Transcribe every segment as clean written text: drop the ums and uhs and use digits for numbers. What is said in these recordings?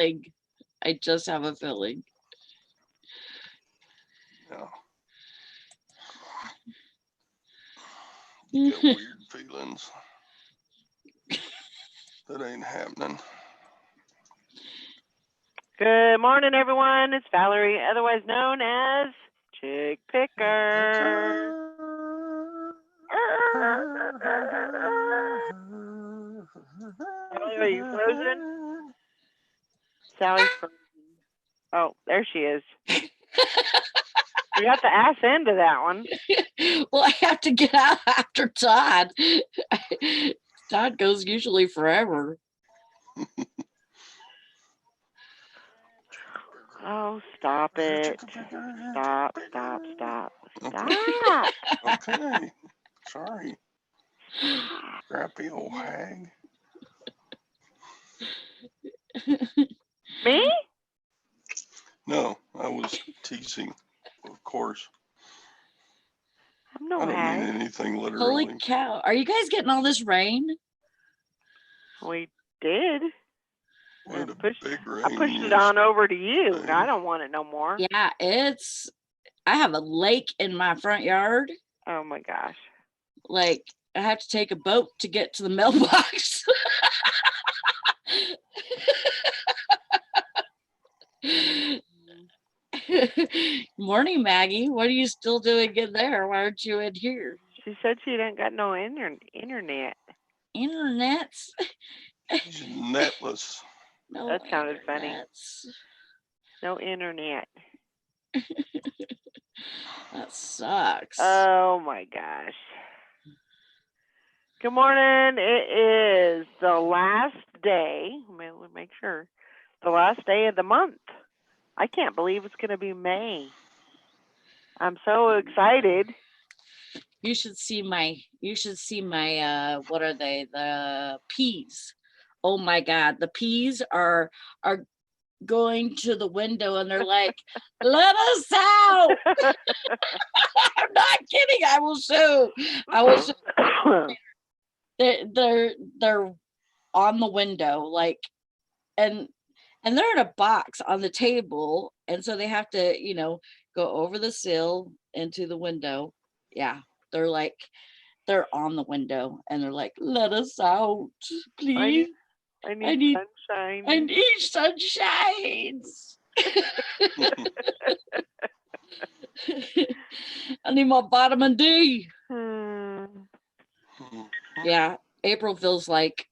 feeling. I just have a feeling. Yeah. You got weird feelings. That ain't happening. Good morning, everyone. It's Valerie, otherwise known as Chick Picker. Sally, are you frozen? Sally's frozen. Oh, there she is. We got the ass end of that one. Well, I have to get out after Todd. Todd goes usually forever. Oh, stop it. Stop. Okay. Okay. Sorry. Scrappy old hag. Me? No, I was teasing, of course. I'm no I don't hag. mean anything literally. Holy cow. Are you guys getting all this rain? We did. We had a big rain. I pushed it on over to you. I don't want it no more. Yeah, I have a lake in my front yard. Oh my gosh. Like, I have to take a boat to get to the mailbox. Morning, Maggie. What are you still doing in there? Why aren't you in here? She said she didn't got no internet. Internets? She's netless. No, that sounded funny. No internet. That sucks. Oh my gosh. Good morning. It is the last day. Let me make sure. The last day of the month. I can't believe it's going to be May. I'm so excited. You should see my what are they? The peas. Oh my God. The peas are going to the window and they're like, let us out. I'm not kidding. I will show. They're on the window, like, and they're in a box on the table, and so they have to, go over the sill into the window. Yeah, they're on the window, and they're like, let us out, please. I need sunshine. I need sunshine. I need my vitamin D. Yeah, April feels like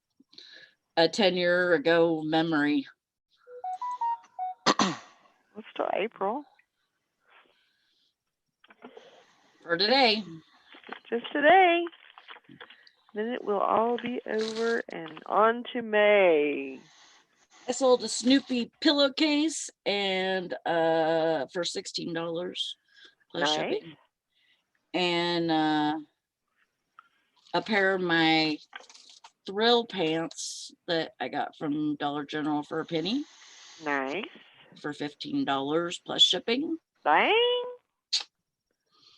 a 10-year ago memory. It's still April. For today. Just today. Then it will all be over and on to May. I sold a Snoopy pillowcase and for $16 plus shipping. And a pair of my Thrill pants that I got from Dollar General for a penny. Nice. For $15 plus shipping. Dang.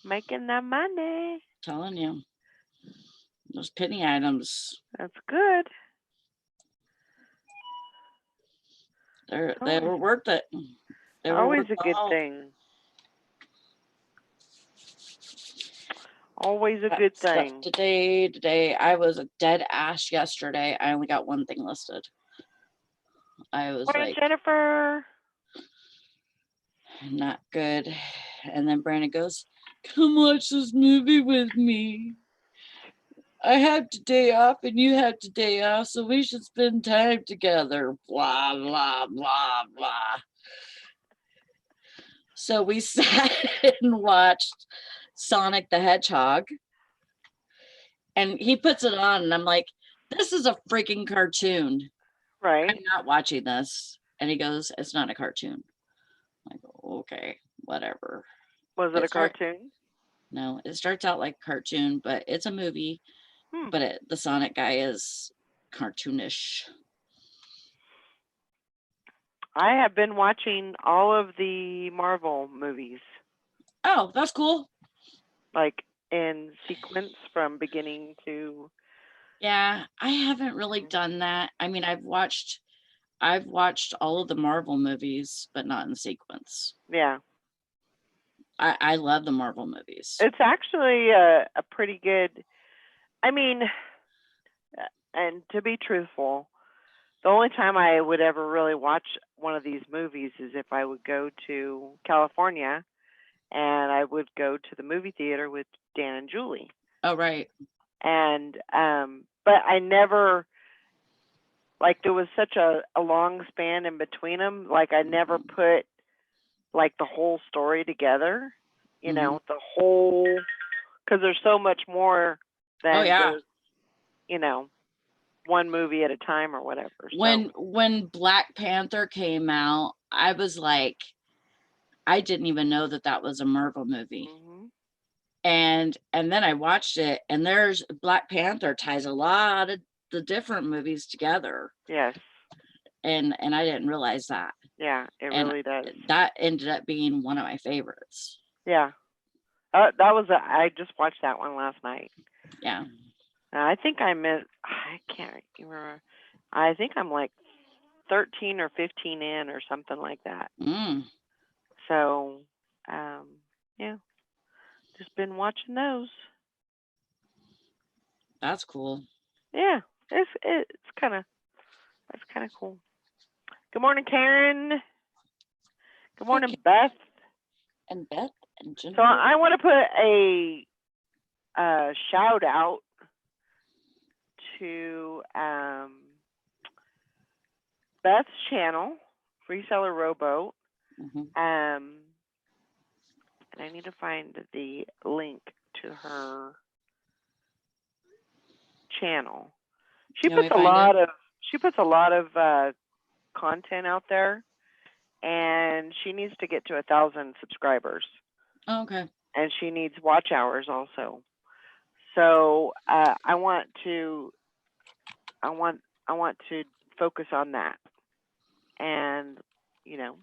Making that money. Telling you. Those penny items. That's good. They were worth it. They were always a good thing. Always a good thing. Today, I was a dead ass yesterday. I only got one thing listed. I was like, Jennifer. Not good. And then Brandon goes, come watch this movie with me. I have today off and you have today off, so we should spend time together. Blah, blah, blah, blah. So we sat and watched Sonic the Hedgehog. And he puts it on and I'm like, this is a freaking cartoon. Right. I'm not watching this. And he goes, it's not a cartoon. I go, okay, whatever. Was it a cartoon? No, it starts out like a cartoon, but it's a movie. But the Sonic guy is cartoonish. I have been watching all of the Marvel movies. Oh, that's cool. Like in sequence from beginning to... Yeah, I haven't really done that. I mean, I've watched I've watched all of the Marvel movies, but not in sequence. Yeah. I love the Marvel movies. It's actually a pretty good, I mean, and to be truthful, the only time I would ever really watch one of these movies is if I would go to California and I would go to the movie theater with Dan and Julie. Oh, right. And, but I never, like, there was such a long span in between them. Like, I never put, like, the whole story together, you know, the whole, because there's so much more than just, you know, one movie at a time or whatever. When Black Panther came out, I was like, I didn't even know that was a Marvel movie. And then I watched it, and there's Black Panther ties a lot of the different movies together. Yes. And I didn't realize that. Yeah, it really does. That ended up being one of my favorites. Yeah. That was I just watched that one last night. Yeah. I think I can't remember. I think I'm like 13 or 15 in or something like that. So, yeah, just been watching those. That's cool. Yeah, it's kind of cool. Good morning, Karen. Good morning, Beth. And Beth and Jennifer. So I want to put a shout out to Beth's channel, Reseller Rowboat. And I need to find the link to her channel. She puts a lot of content out there, and she needs to get to 1,000 subscribers. Oh, okay. And she needs watch hours also. So I want to focus on that, and you know,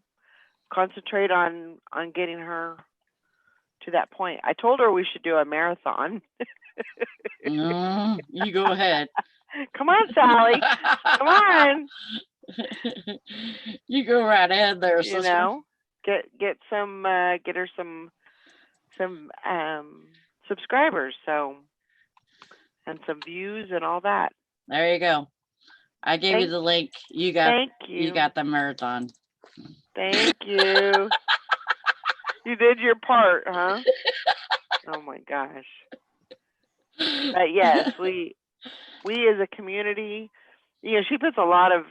concentrate on getting her to that point. I told her we should do a marathon. You go ahead. Come on, Sally. Come on. You go right ahead there, sister. You know, get her some subscribers, so, and some views and all that. There you go. I gave you the link. You got the marathon. Thank you. You did your part, huh? Oh my gosh. But yes, we as a community, you know, she puts a lot of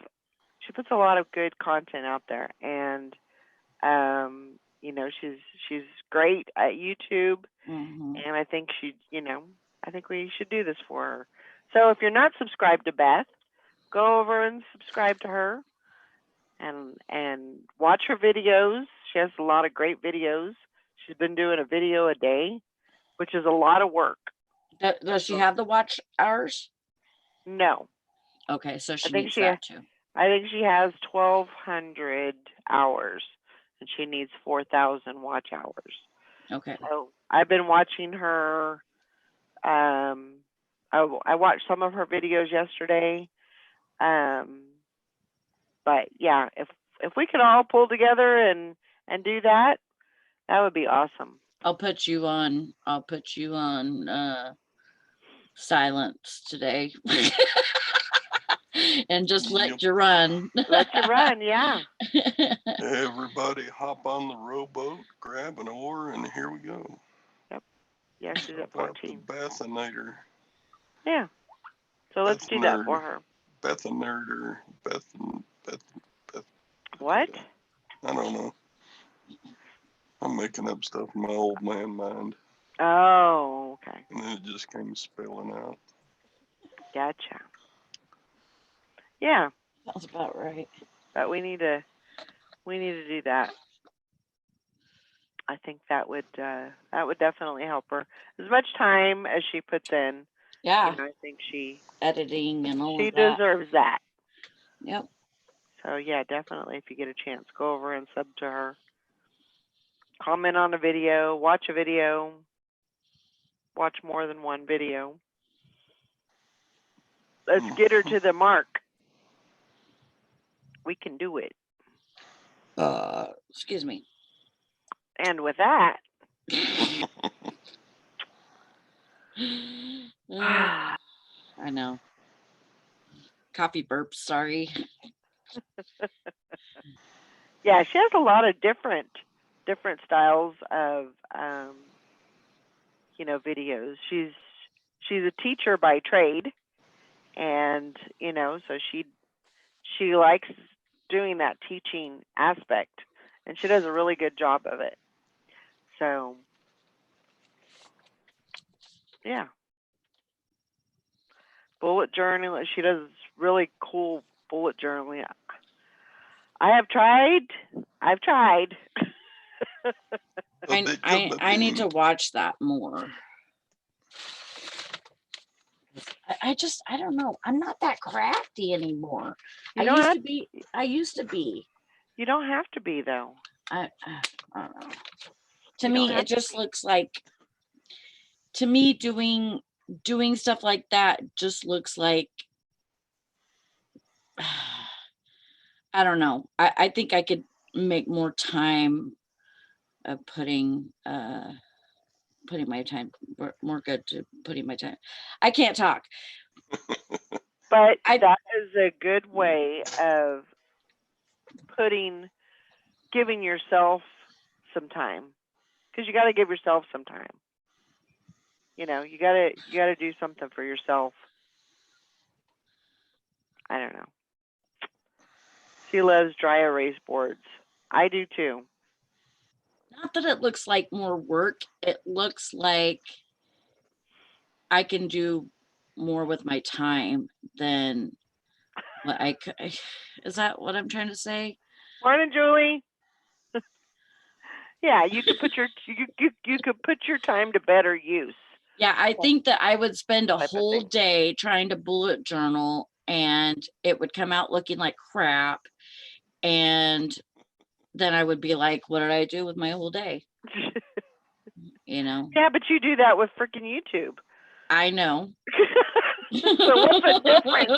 good content out there, and you know, she's great at YouTube, and I think we should do this for her. So if you're not subscribed to Beth, go over and subscribe to her, and watch her videos. She has a lot of great videos. She's been doing a video a day, which is a lot of work. Does she have the watch hours? No. Okay, so she needs that too. I think she has 1,200 hours, and she needs 4,000 watch hours. Okay. So I've been watching her. I watched some of her videos yesterday. But yeah, if we could all pull together and do that, that would be awesome. I'll put you on silence today. And just let you run. Let you run, yeah. Everybody hop on the rowboat, grab an oar, and here we go. Yep. Yeah, she's at 14. Bethanator. Yeah. So let's do that for her. Bethanator. Beth. What? I don't know. I'm making up stuff in my old man mind. Oh, okay. And then it just came spilling out. Gotcha. Yeah. That's about right. But we need to do that. I think that would definitely help her. As much time as she puts in. Yeah. You know, I think editing and all she of that. deserves that. Yep. So yeah, definitely, if you get a chance, go over and sub to her. Comment on a video, watch a video, watch more than one video. Let's get her to the mark. We can do it. Excuse me. And with that, I know. Coffee burps, sorry. yeah, she has a lot of different styles of videos. She's a teacher by trade, and so she likes doing that teaching aspect, and she does a really good job of it. So yeah, bullet journaling. She does really cool bullet journaling. I've tried. I need to watch that more. I don't know. I'm not that crafty anymore. I used to be. You don't have to be, though. I don't know. To You me, don't have it just looks like, to me, doing stuff like that just looks like, I don't know. I think I could make more time of putting my time more good to putting my time. I can't talk. But that is a good way of giving yourself some time, because you got to give yourself some time. You got to do something for yourself. I don't know. She loves dry erase boards. I do too. Not that it looks like more work. It looks like I can do more with my time than what I could. Is that what I'm trying to say? Morning, Julie. Yeah, you could put you could put your time to better use. Yeah, I think that I would spend a whole day trying to bullet journal, and it would come out looking like crap. And then I would be like, what did I do with my whole day? Yeah, but you do that with freaking YouTube. I know. So what's the difference?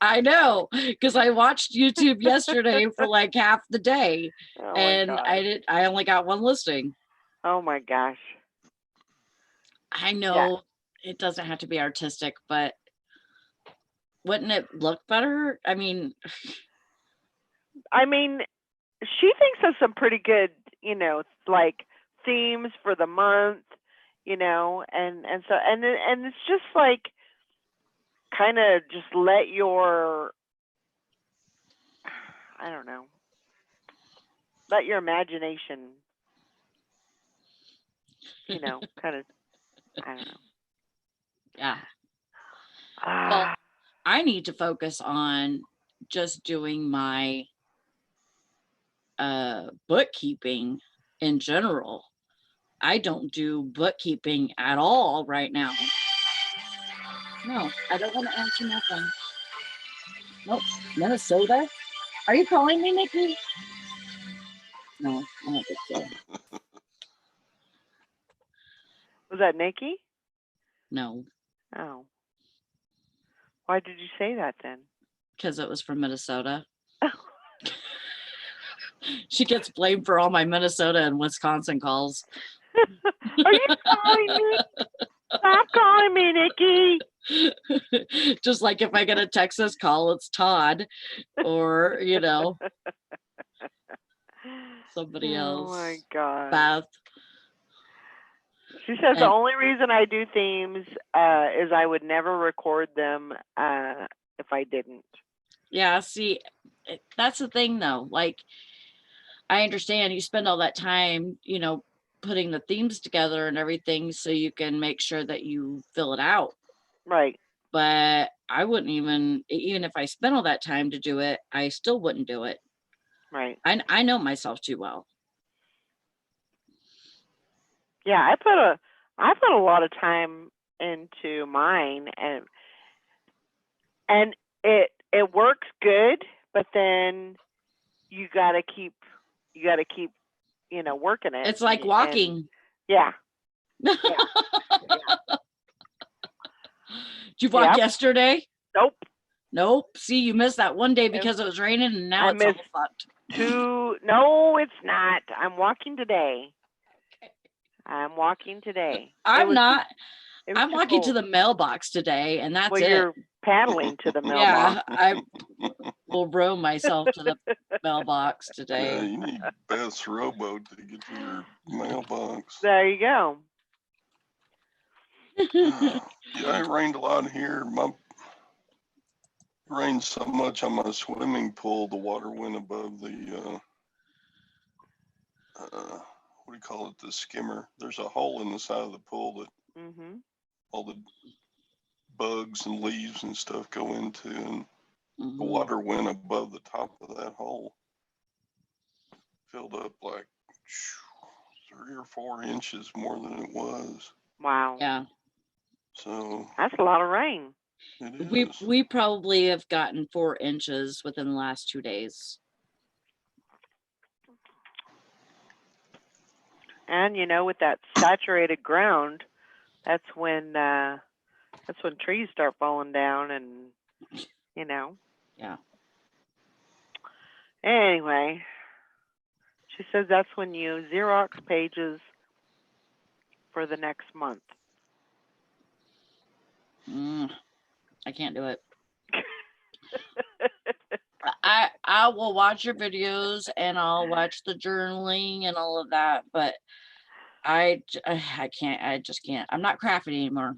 I know, because I watched YouTube yesterday for like half the day, and I only got one listing. Oh my gosh. I know it doesn't have to be artistic, but wouldn't it look better? I mean, she thinks of some pretty good, like themes for the month, and so and it's just like kind of just let your, I don't know, let your imagination, kind of, I don't know. Yeah. Well, I need to focus on just doing my bookkeeping in general. I don't do bookkeeping at all right now. No, I don't want to answer my phone. Nope. Minnesota? Are you calling me, Nikki? No, I don't think so. Was that Nikki? No. Oh. Why did you say that then? Because it was from Minnesota. She gets blamed for all my Minnesota and Wisconsin calls. Are you calling me? Stop calling me, Nikki. Just like if I get a Texas call, it's Todd, or somebody else. Oh my God. Beth. She says the only reason I do themes is I would never record them if I didn't. Yeah, see, that's the thing though. Like, I understand you spend all that time, putting the themes together and everything so you can make sure that you fill it out. Right. But I wouldn't even if I spent all that time to do it, I still wouldn't do it. Right. I know myself too well. Yeah, I put a lot of time into mine, and it works good, but then you gotta keep working it. It's like walking. Yeah. Did you walk yesterday? Nope. Nope. See, you missed that one day because it was raining and now I it's all missed fucked. No, it's not. I'm walking today. I'm walking today. I'm not. It was I'm too walking to cold. the mailbox today and that's Well, it. you're paddling to the mailbox. Yeah, I will row myself to the mailbox Yeah, today. you need Beth's rowboat to get to your mailbox. There you go. Yeah, it rained a lot here. It rained so much on my swimming pool, the water went above the, what do you call it, the skimmer. There's a hole in the side of the pool that Mhm. all the bugs and leaves and stuff go into, and the Mhm. water went above the top of that hole. Filled up like 3 or 4 inches more than it was. Wow. Yeah. So That's a lot of rain. it We is. we probably have gotten 4 inches within the last 2 days. And with that saturated ground, that's when trees start falling down and Yeah. Anyway, she says that's when you Xerox pages for the next month. I can't do it. I will watch your videos and I'll watch the journaling and all of that, but I can't. I just can't. I'm not crafting anymore.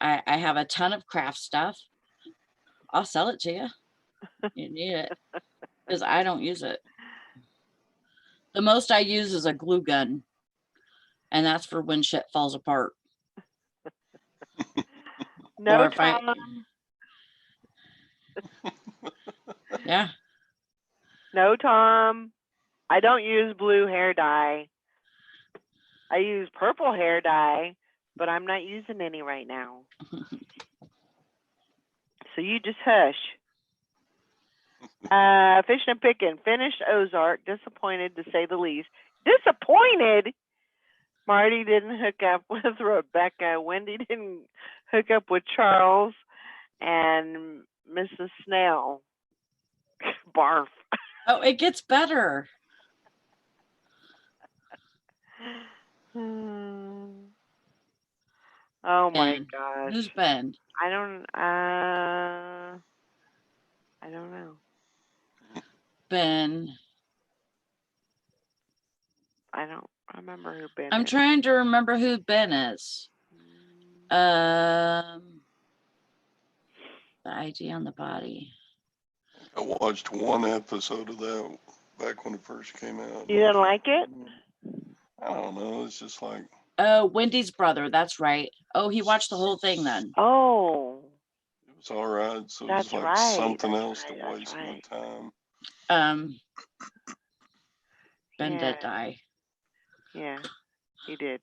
I have a ton of craft stuff. I'll sell it to you. You need it because I don't use it. The most I use is a glue gun, and that's for when shit falls apart. No, Or if I- Tom. Yeah. No, Tom. I don't use blue hair dye. I use purple hair dye, but I'm not using any right now. So you just hush. Fishing and picking. Finished Ozark. Disappointed to say the least. Disappointed? Marty didn't hook up with Rebecca. Wendy didn't hook up with Charles. And Mrs. Snell. Barf. Oh, it gets better. Oh my Ben. gosh. Who's Ben? I don't know. Ben. I don't remember who Ben I'm is. trying to remember who Ben is. The ID on the body. I watched one episode of that back when it first came out. You didn't like it? I don't know. It's just like, Oh, Wendy's brother. That's right. Oh, he watched the whole thing then. Oh, it was all right. So it that's was like right. something That's else right. to That's waste right. my time. Ben Yeah. did die. Yeah, he did.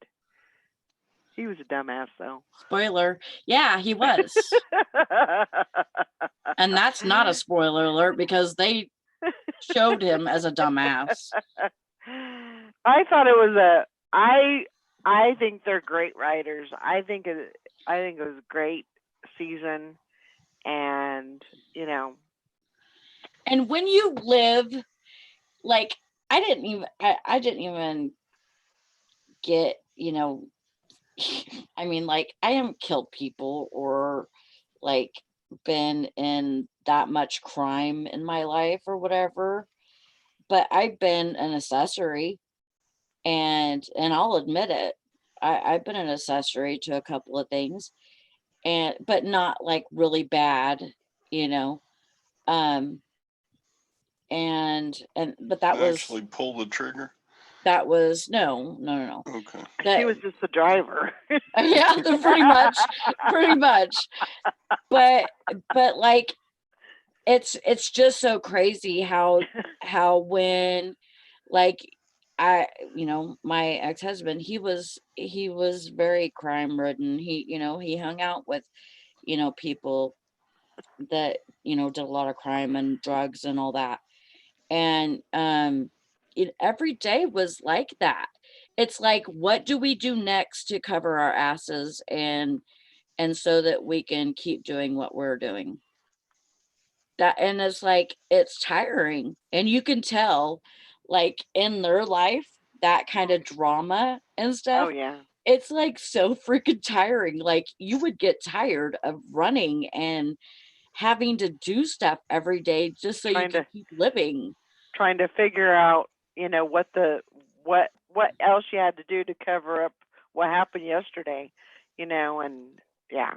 He was a dumbass, though. Spoiler. Yeah, he was. And that's not a spoiler alert because they showed him as a dumbass. I thought it was I think they're great writers. I think it was a great season, and And when you live, like, I didn't even get, I mean, like, I haven't killed people or like been in that much crime in my life or whatever, but I've been an accessory, and I'll admit it. I've been an accessory to a couple of things, but not like really bad, you know. Um but that was Actually pull the trigger. no. Okay. she was just the driver. Yeah, pretty much. But like it's just so crazy how when, like, my ex-husband, he was very crime ridden. He hung out with people that did a lot of crime and drugs and all that, and every day was like that. It's like, what do we do next to cover our asses and so that we can keep doing what we're doing? that, and it's like, it's tiring, and you can tell, like, in their life, that kind of drama and Oh stuff, yeah. it's like so freaking tiring. Like, you would get tired of running and having to do stuff every day just so you Trying can to keep living. figure out, what else you had to do to cover up what happened yesterday, and yeah.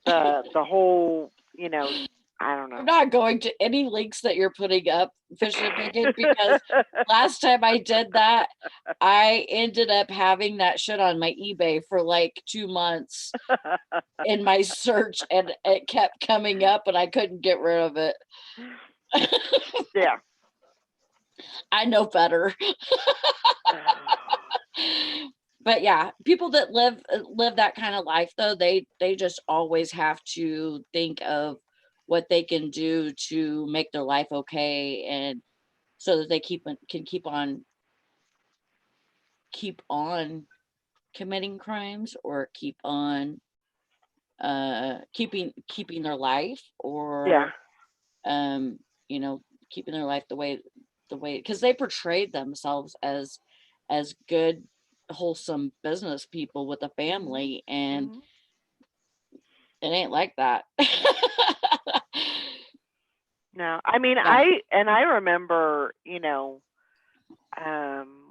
The whole, I don't I'm know. not going to any links that you're putting up, Fish and Picket, because last time I did that, I ended up having that shit on my eBay for like 2 months in my search, and it kept coming up and I couldn't get rid of it. Yeah. I know better. But yeah, people that live that kind of life though, they just always have to think of what they can do to make their life okay, and so that they can keep on committing crimes, or keep on keeping their life, Yeah. or um you know keeping their life the way, because they portrayed themselves as good, wholesome business people with a Mhm. family, and Mhm. it ain't like that. No, I mean, Yeah. I remember,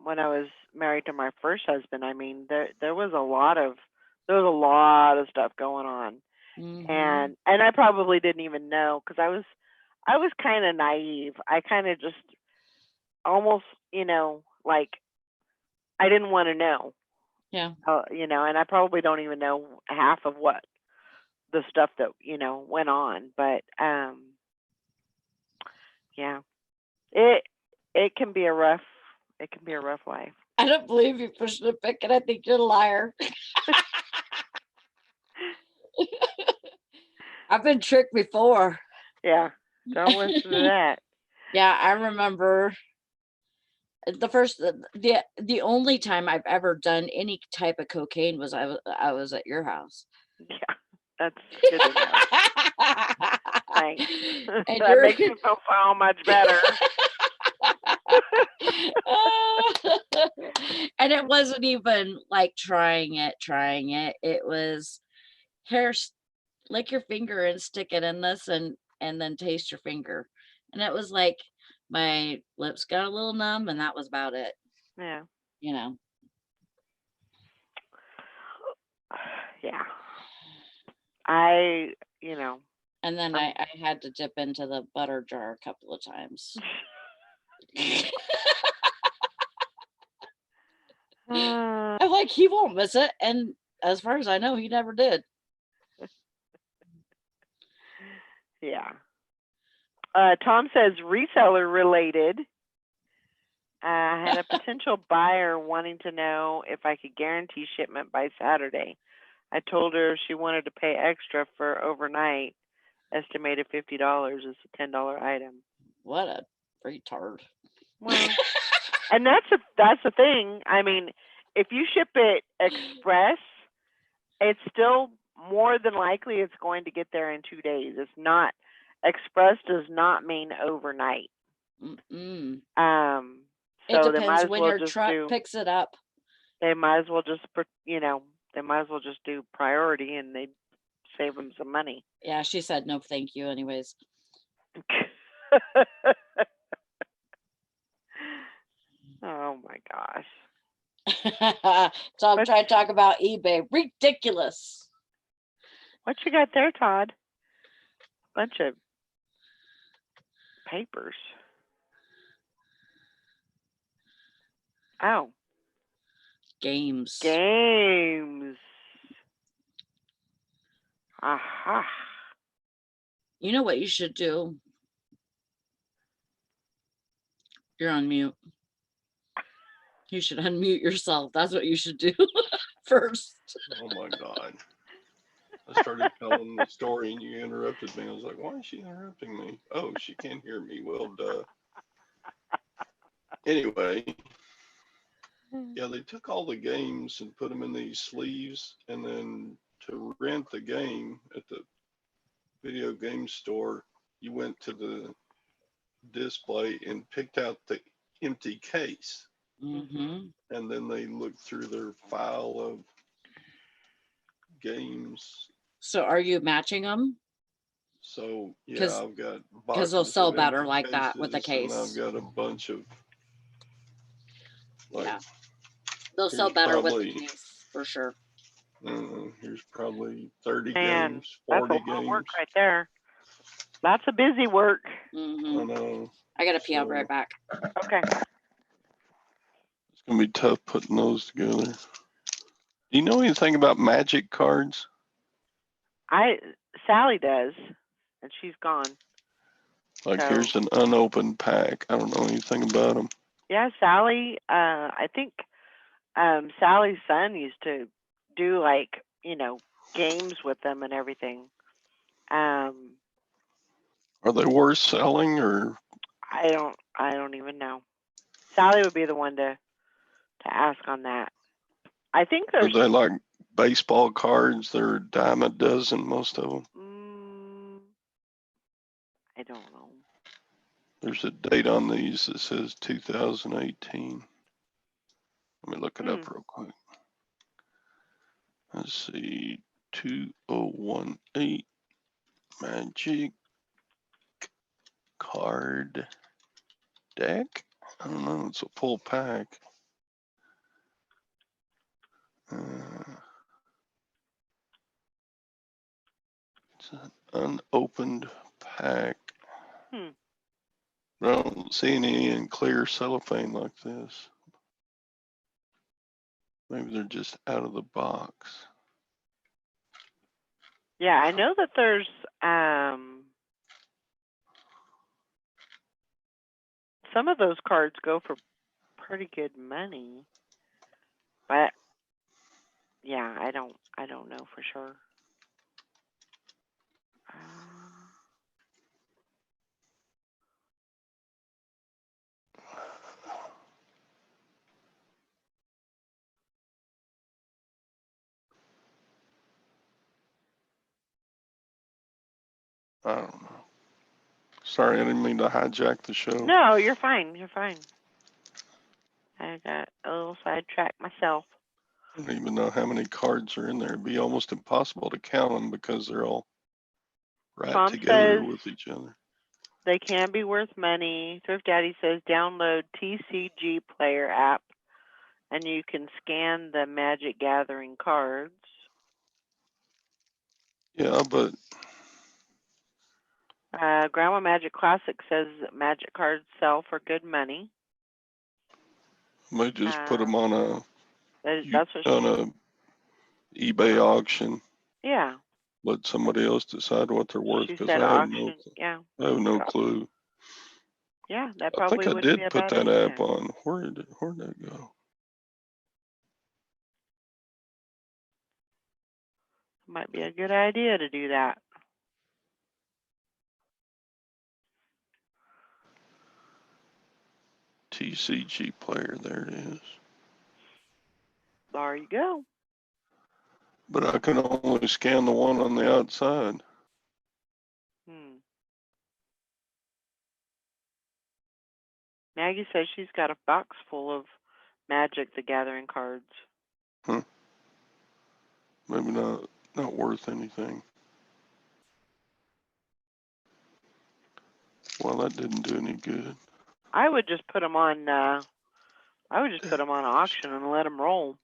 when I was married to my first husband. I mean, there was a lot of stuff going on, Hmm. and I probably didn't even know because I was kind of naive. I kind of just almost, like I didn't want to know, Yeah. and I probably don't even know half of what the stuff that went on, but yeah, it it can be a rough it can be a rough life. I don't believe you, pushing a pick, and I think you're a liar. I've been tricked before. Yeah, don't listen to that. Yeah, I remember the only time I've ever done any type of cocaine was I was at your house. Yeah, that's good to know. Thanks. And That you're makes me feel so much better. and it wasn't even like trying it. It was hair, lick your finger and stick it in this, and then taste your finger. And it was like my lips got a little numb, and that was about it, Yeah. you know. Yeah. I, you know, And then I'm I had to dip into the butter jar a couple of times. uh, I'm like, he won't miss it. And as far as I know, he never did. yeah. Tom says reseller related. I had a potential buyer wanting to know if I could guarantee shipment by Saturday. I told her if she wanted to pay extra for overnight, estimated $50 is a $10 item. What a retard. Well, and that's the thing. I mean, if you ship it express, it's still more than likely it's going to get there in 2 days. It's not express does not mean overnight. Mm-mm. Um, It so they depends might as when well your just truck do. picks it up. They might as well just they might as well just do priority and they save them some money. Yeah, she said no, thank you, anyways. Oh my gosh. So I'm What trying to talk about eBay. Ridiculous. what you got there, Todd? Bunch of papers. Oh, Games. games. Aha. You know what you should do? You're on mute. You should unmute yourself. That's what you should do first. Oh my God. I started telling the story and you interrupted me. I was like, why is she interrupting me? Oh, she can't hear me. Well, duh. Anyway, yeah, they took all the games and put them in these sleeves, and then to rent the game at the video game store, you went to the display and picked out the empty case, Mm-hmm. and then they looked through their file of games. So are you matching them? So yeah, 'Cause- I've got Because they'll boxes sell of better empty like that with a cases, and I've case. got a bunch of like, Yeah. They'll sell here's better with the probably case for sure. here's probably 30 Man, games, that's a 40 lot of work games. right there. Lots of busy work. Mm-hmm. I know. I gotta pee. I'll be So right back. Okay. it's gonna be tough putting those together. Do you know anything about magic cards? Sally does, and she's gone. Like So- here's an unopened pack. I don't know anything about them. Yeah, Sally. I think Sally's son used to do like games with them and everything. Are they worth selling, or I don't even know. Sally would be the one to ask on that. I think are there's. they like baseball cards? They're a dime a dozen, most of them. I don't know. There's a date on these that says 2018. Let me look it up real quick. Let's see, 2018 Magic card deck. I don't know. It's a full pack. It's an unopened pack. Hmm. I don't see any in clear cellophane like this. Maybe they're just out of the box. Yeah, I know that there's some of those cards go for pretty good money, but yeah, I don't know for sure. I don't know. Sorry, I didn't mean to hijack the show. No, you're fine. You're fine. I got a little sidetracked myself. I don't even know how many cards are in there. It'd be almost impossible to count them because they're all right Tom together says with each other. they can be worth money. Thrift Daddy says download TCG Player app, and you can scan the Magic Gathering cards. Yeah, but Grandma Magic Classic says that Magic cards sell for good money. I may just put them on a That's what eBay auction. Yeah. Let somebody else decide what they're worth, She because said I auction. Yeah. have no clue. Yeah, that I think probably I would be did a put bad that idea. app on. Where did that go? Might be a good idea to do that. TCG Player, there it is. There you go. But I can only scan the one on the outside. Maggie says she's got a box full of Magic the Gathering cards. Maybe not worth anything. Well, that didn't do any good. I would just put them on. I would just put them on auction and let them roll.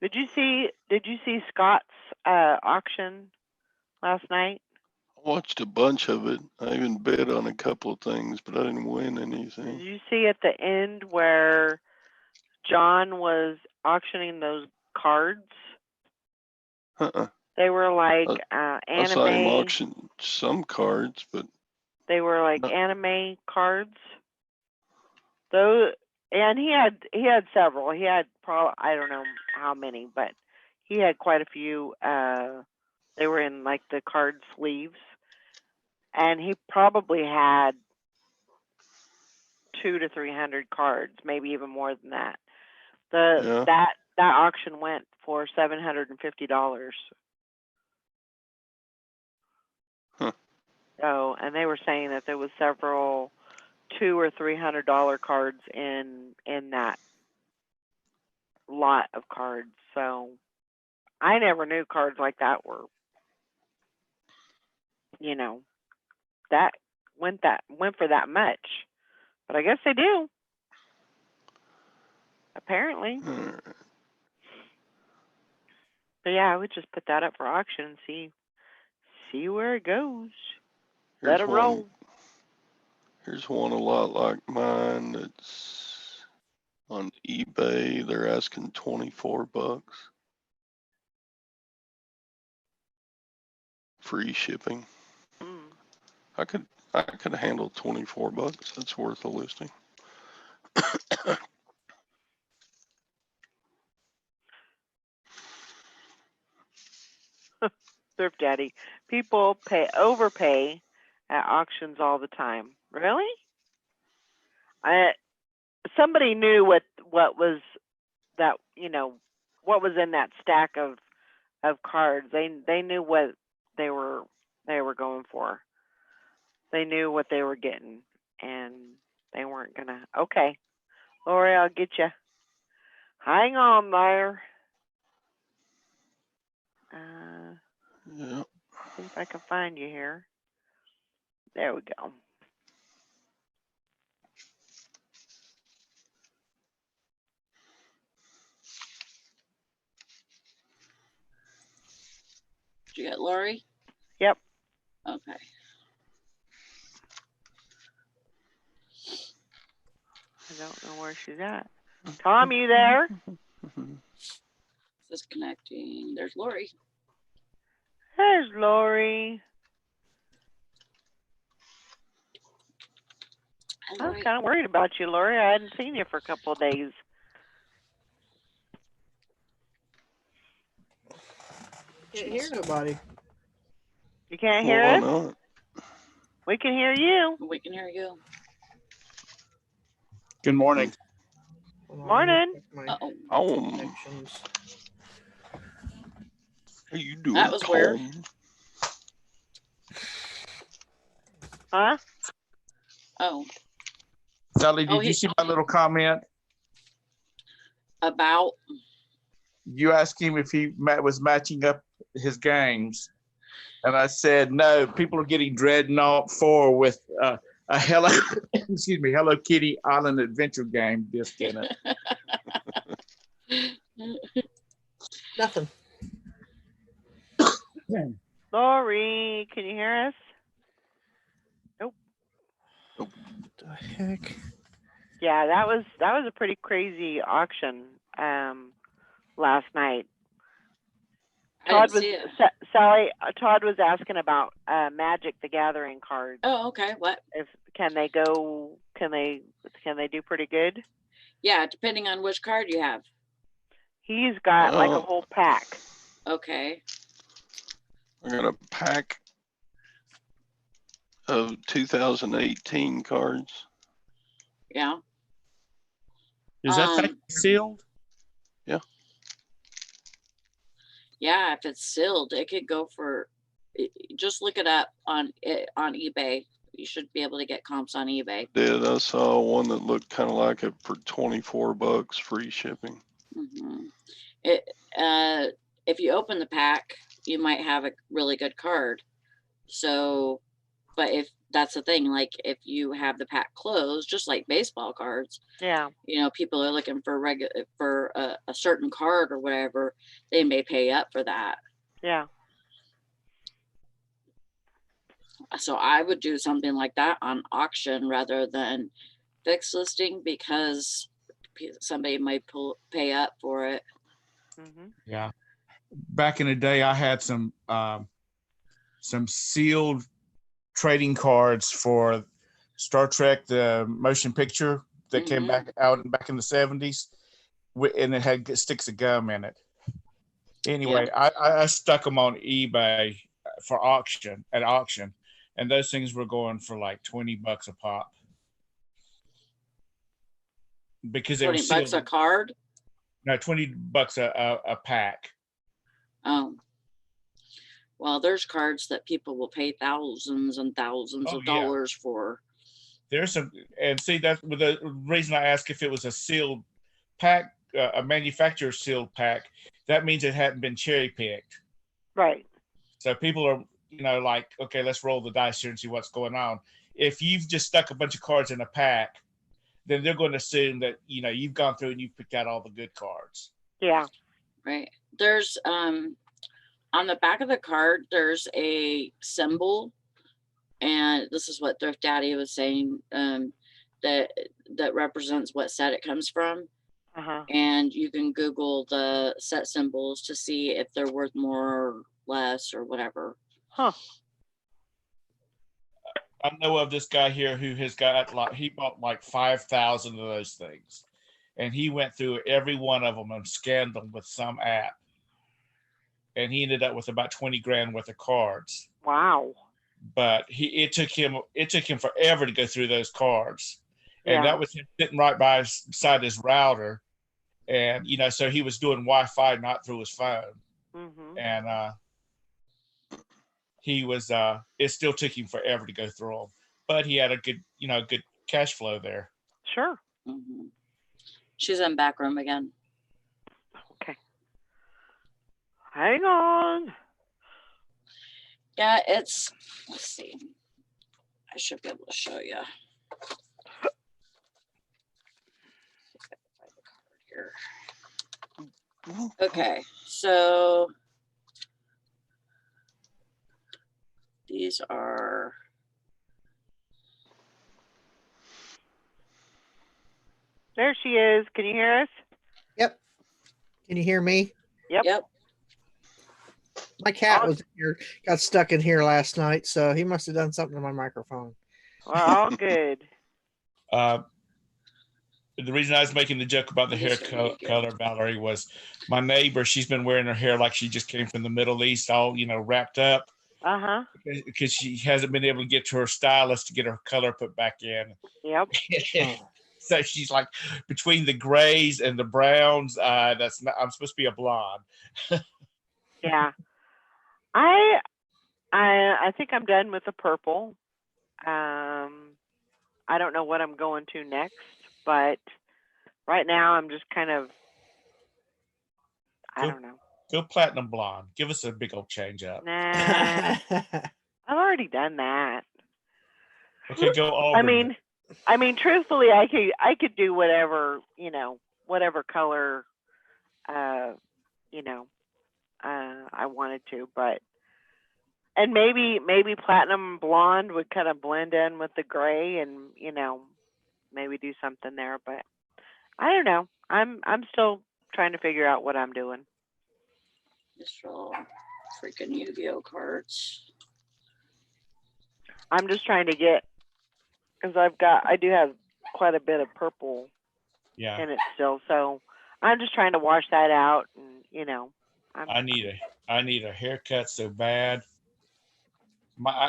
Did you see Scott's auction last night? I watched a bunch of it. I even bid on a couple of things, but I didn't win Did anything. you see at the end where John was auctioning those cards? They were like I saw him anime. auction some cards, but They were like anime cards. Those, and he had several. He had probably, I don't know how many, but he had quite a few. They were in like the card sleeves, and he probably had 200 to 300 cards, maybe even more than that. That auction went for $750. Huh. So, and they were saying that there was several $200 or $300 cards in that lot of cards. So I never knew cards like that were, you know, that went for that much. But I guess they do. Apparently. Alright. But yeah, I would just put that up for auction and see where it goes. Let it roll. Here's one a lot like mine that's on eBay. They're asking $24. Free shipping. Mm. I could handle $24. That's worth a listing. Surf Daddy. People overpay at auctions all the time. Really? Somebody knew what was that, what was in that stack of cards. They knew what they were going for. They knew what they were getting, and they weren't gonna. Okay, Lori, I'll get you. Hang on there. Yeah. See if I can find you here. There we go. Did you get Lori? Yep. Okay. I don't know where she's at. Tom, you there? Disconnecting. There's Lori. There's Lori. Hi, I was Lori. kind of worried about you, Lori. I hadn't seen you for a couple of days. Can't hear nobody. You can't hear Why us? not? We can hear you. We can hear you. Good morning. Hold on, Morning. my Uh-oh. Oh, connections. how you doing, That was weird. Tom? Huh? Oh, Sally, did Oh, you see my little comment? about You asked him if he was matching up his games. And I said, no, people are getting Dreadnought 4 with a Hello, excuse me, Hello Kitty Island Adventure game disc in it. Nothing. Lori, can you hear us? What the heck? Yeah, that was a pretty crazy auction last night. I Todd didn't was see it. Sally. Todd was asking about Magic the Gathering cards. Oh, okay. What? If can they do pretty good? Yeah, depending on which card you have. He's got like a Oh. whole pack. Okay. I got a pack of 2018 cards. Yeah. Is that thing sealed? Yeah, if it's sealed, it could go for. Just look it up on eBay. You should be able to get comps on eBay. I saw one that looked kind of like it for $24, free shipping. Mm-hmm. If you open the pack, you might have a really good card. So, but if that's the thing, like if you have the pack closed, just like baseball cards, Yeah. People are looking for a certain card or whatever, they may pay up for that. Yeah. So I would do something like that on auction rather than fixed listing, because somebody might pay up for it. Mm-hmm. Yeah. Back in the day, I had some sealed trading cards for Star Trek, the motion picture that came back in the 70s, and it had sticks of gum in it. Anyway, I stuck them on eBay for auction, and those things were going for like $20 a pop. Because they were sealed. $20 a card? No, $20 a pack. Oh. Well, there's cards that people will pay thousands and thousands Oh, of yeah. dollars for. There's some, and see, that's the reason I asked if it was a sealed pack, a manufacturer sealed pack. That means it hadn't been cherry picked. Right. So people are, like, okay, let's roll the dice here and see what's going on. If you've just stuck a bunch of cards in a pack, then they're going to assume that, you've gone through and you've picked out all the good cards. Yeah. Right. There's on the back of the card, there's a symbol, and this is what Thrift Daddy was saying, that represents what set it comes from. Uh-huh. And you can Google the set symbols to see if they're worth more or less or whatever. Huh. I know of this guy here who has got he bought like 5,000 of those things, and he went through every one of them and scanned them with some app, and he ended up with about 20 grand worth of cards. Wow. But it took him forever to go through those cards, and Yeah. that was him sitting right beside his router, and so he was doing Wi-Fi not through his phone, Mm-hmm. and he was it still took him forever to go through them, but he had a good good cash flow there. Sure. Mhm. She's in back room again. Okay. Hang on. Yeah, let's see. I should be able to show you. Here. Okay, so these are There she is. Can you hear us? Yep. Can you hear me? yep. My cat was here, got stuck in here last night, so he must have done something to my microphone. We're all good. The reason I was making the joke about the hair color, Valerie, was my neighbor. She's been wearing her hair like she just came from the Middle East, all wrapped up, Uh-huh. because she hasn't been able to get to her stylist to get her color put back in. Yep. So she's like between the grays and the browns. I'm supposed to be a blonde. Yeah. I think I'm done with the purple. I don't know what I'm going to next, but right now I'm just kind of, I don't know. Go platinum blonde. Give us a big old change up. Nah, I've already done that. Okay, go Auburn. I mean, truthfully, I could do whatever, whatever color, I wanted to, but, and maybe platinum blonde would kind of blend in with the gray and, maybe do something there, but I don't know. I'm still trying to figure out what I'm doing. Just all freaking Yu-Gi-Oh cards. I'm just trying to get, because I do have quite a bit of purple in it still, so I'm just trying to wash that out, and I need a haircut so bad.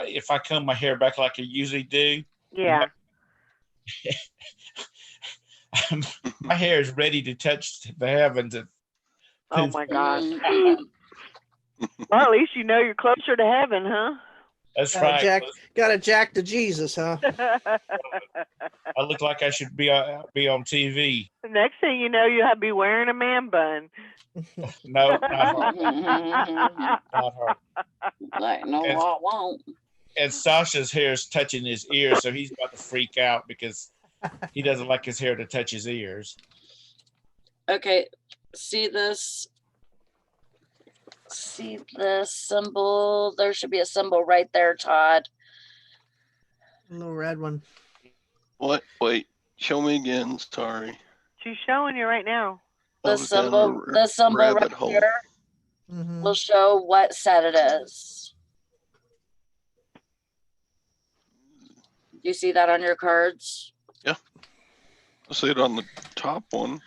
If I comb my hair back like I usually do, yeah. my hair is ready to touch the heavens. Oh my gosh. Mhm. Well, at least you're closer to heaven, huh? That's right. Got a jack to Jesus, huh? I look like I should be on TV. The next thing you know, you'll be wearing a man bun. No, not her. Not her. Like, no, And- I won't. And Sasha's hair is touching his ears, so he's about to freak out because he doesn't like his hair to touch his ears. Okay, see this symbol? There should be a symbol right there, Todd. A little red one. What? Wait, show me again. Sorry. She's showing you right now. I The was down a symbol rabbit right hole. here Mhm. will show what set it is. You see that on your cards? I see it on the top one. I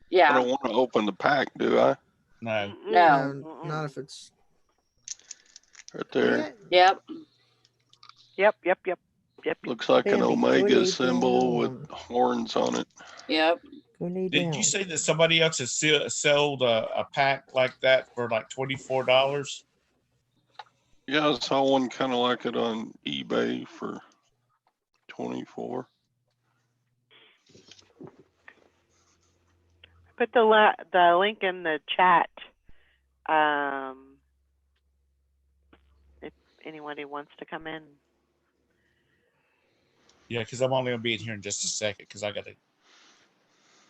Yeah. don't want to open the pack, do I? No. No. Not if it's Right there. Yep. Yep. Looks like an Baby, omega put it symbol down. with horns on it. Yep. Did you say that somebody else has sold a pack like that for like $24? Yeah, I saw one kind of like it on eBay for 24. Put the link in the chat. If anybody wants to come in. Yeah, because I'm only gonna be in here in just a second because I gotta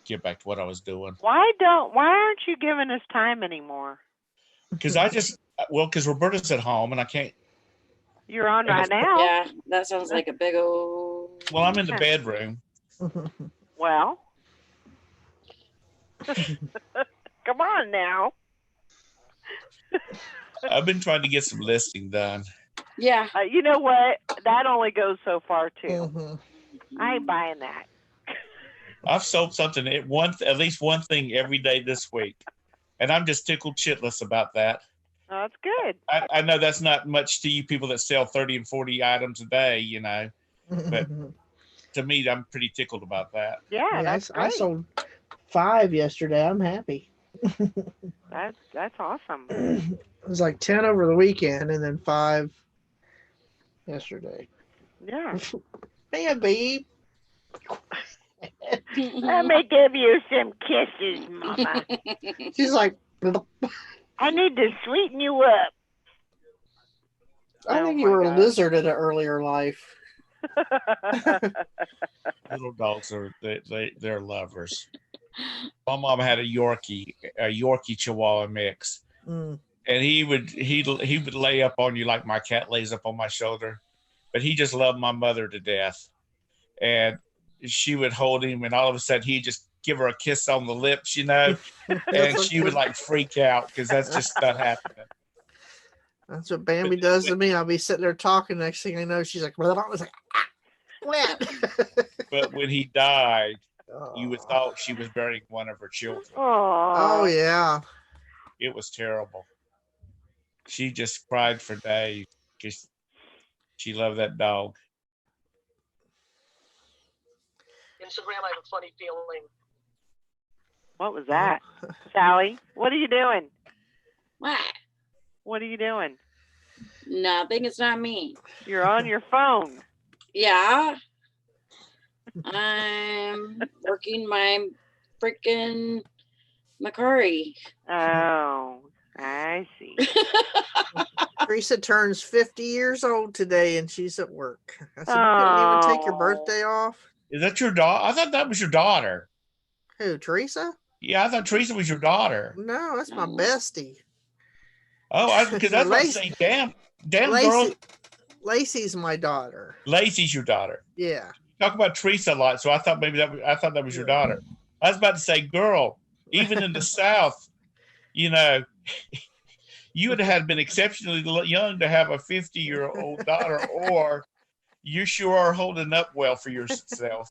get back to what I was doing. Why aren't you giving us time anymore? Because because Roberta's at home and I can't. You're on And right it's- now. Yeah, that sounds like a big old. Well, I'm in the bedroom. Well, come on now. I've been trying to get some listing done. Yeah. You know what? That only goes so far too. Mhm. I ain't buying that. I've sold something at least one thing every day this week, and I'm just tickled shitless about that. Oh, that's good. I know that's not much to you people that sell 30 and 40 items a day, you know. But to me, I'm pretty tickled about that. Yeah, Yeah, that's I great. sold 5 yesterday. I'm happy. That's awesome. It was like 10 over the weekend and then 5 yesterday. Yeah. Hey, babe. Let me give you some kisses, Mama. She's like, I need to sweeten you up. I Oh think you my were a God. lizard in an earlier life. Little dogs they're lovers. My mom had a Yorkie Chihuahua mix, Mm. and he would lay up on you like my cat lays up on my shoulder, but he just loved my mother to death, and she would hold him, and all of a sudden he'd just give her a kiss on the lips, you know, and That's she would like freak out because that's just not happening. That's what Bambi does to me. I'll be sitting there talking. Next thing I know, she's like, I was like, what? But when he died, you would thought she was burying one of her children. Oh, yeah. It was terrible. She just cried for days because she loved that dog. Instagram, I have a funny feeling. What was that? Sally, what are you doing? What? What are you doing? Nothing. It's not me. You're on your phone. Yeah. I'm working my freaking Macari. Oh, I see. Teresa turns 50 years old today and she's at work. I said, you couldn't even take your Oh. birthday off? Is that your daughter? I thought that was your daughter. Who, Teresa? Yeah, I thought Teresa was your daughter. No, that's my No. bestie. Oh, because I was about to say, damn girl, Lacey's my daughter. Lacey's your daughter. Yeah. Talk about Teresa a lot, so I thought that was your daughter. I was about to say, girl, even in the South, you know, you would have been exceptionally young to have a 50-year-old daughter, or you sure are holding up well for yourself.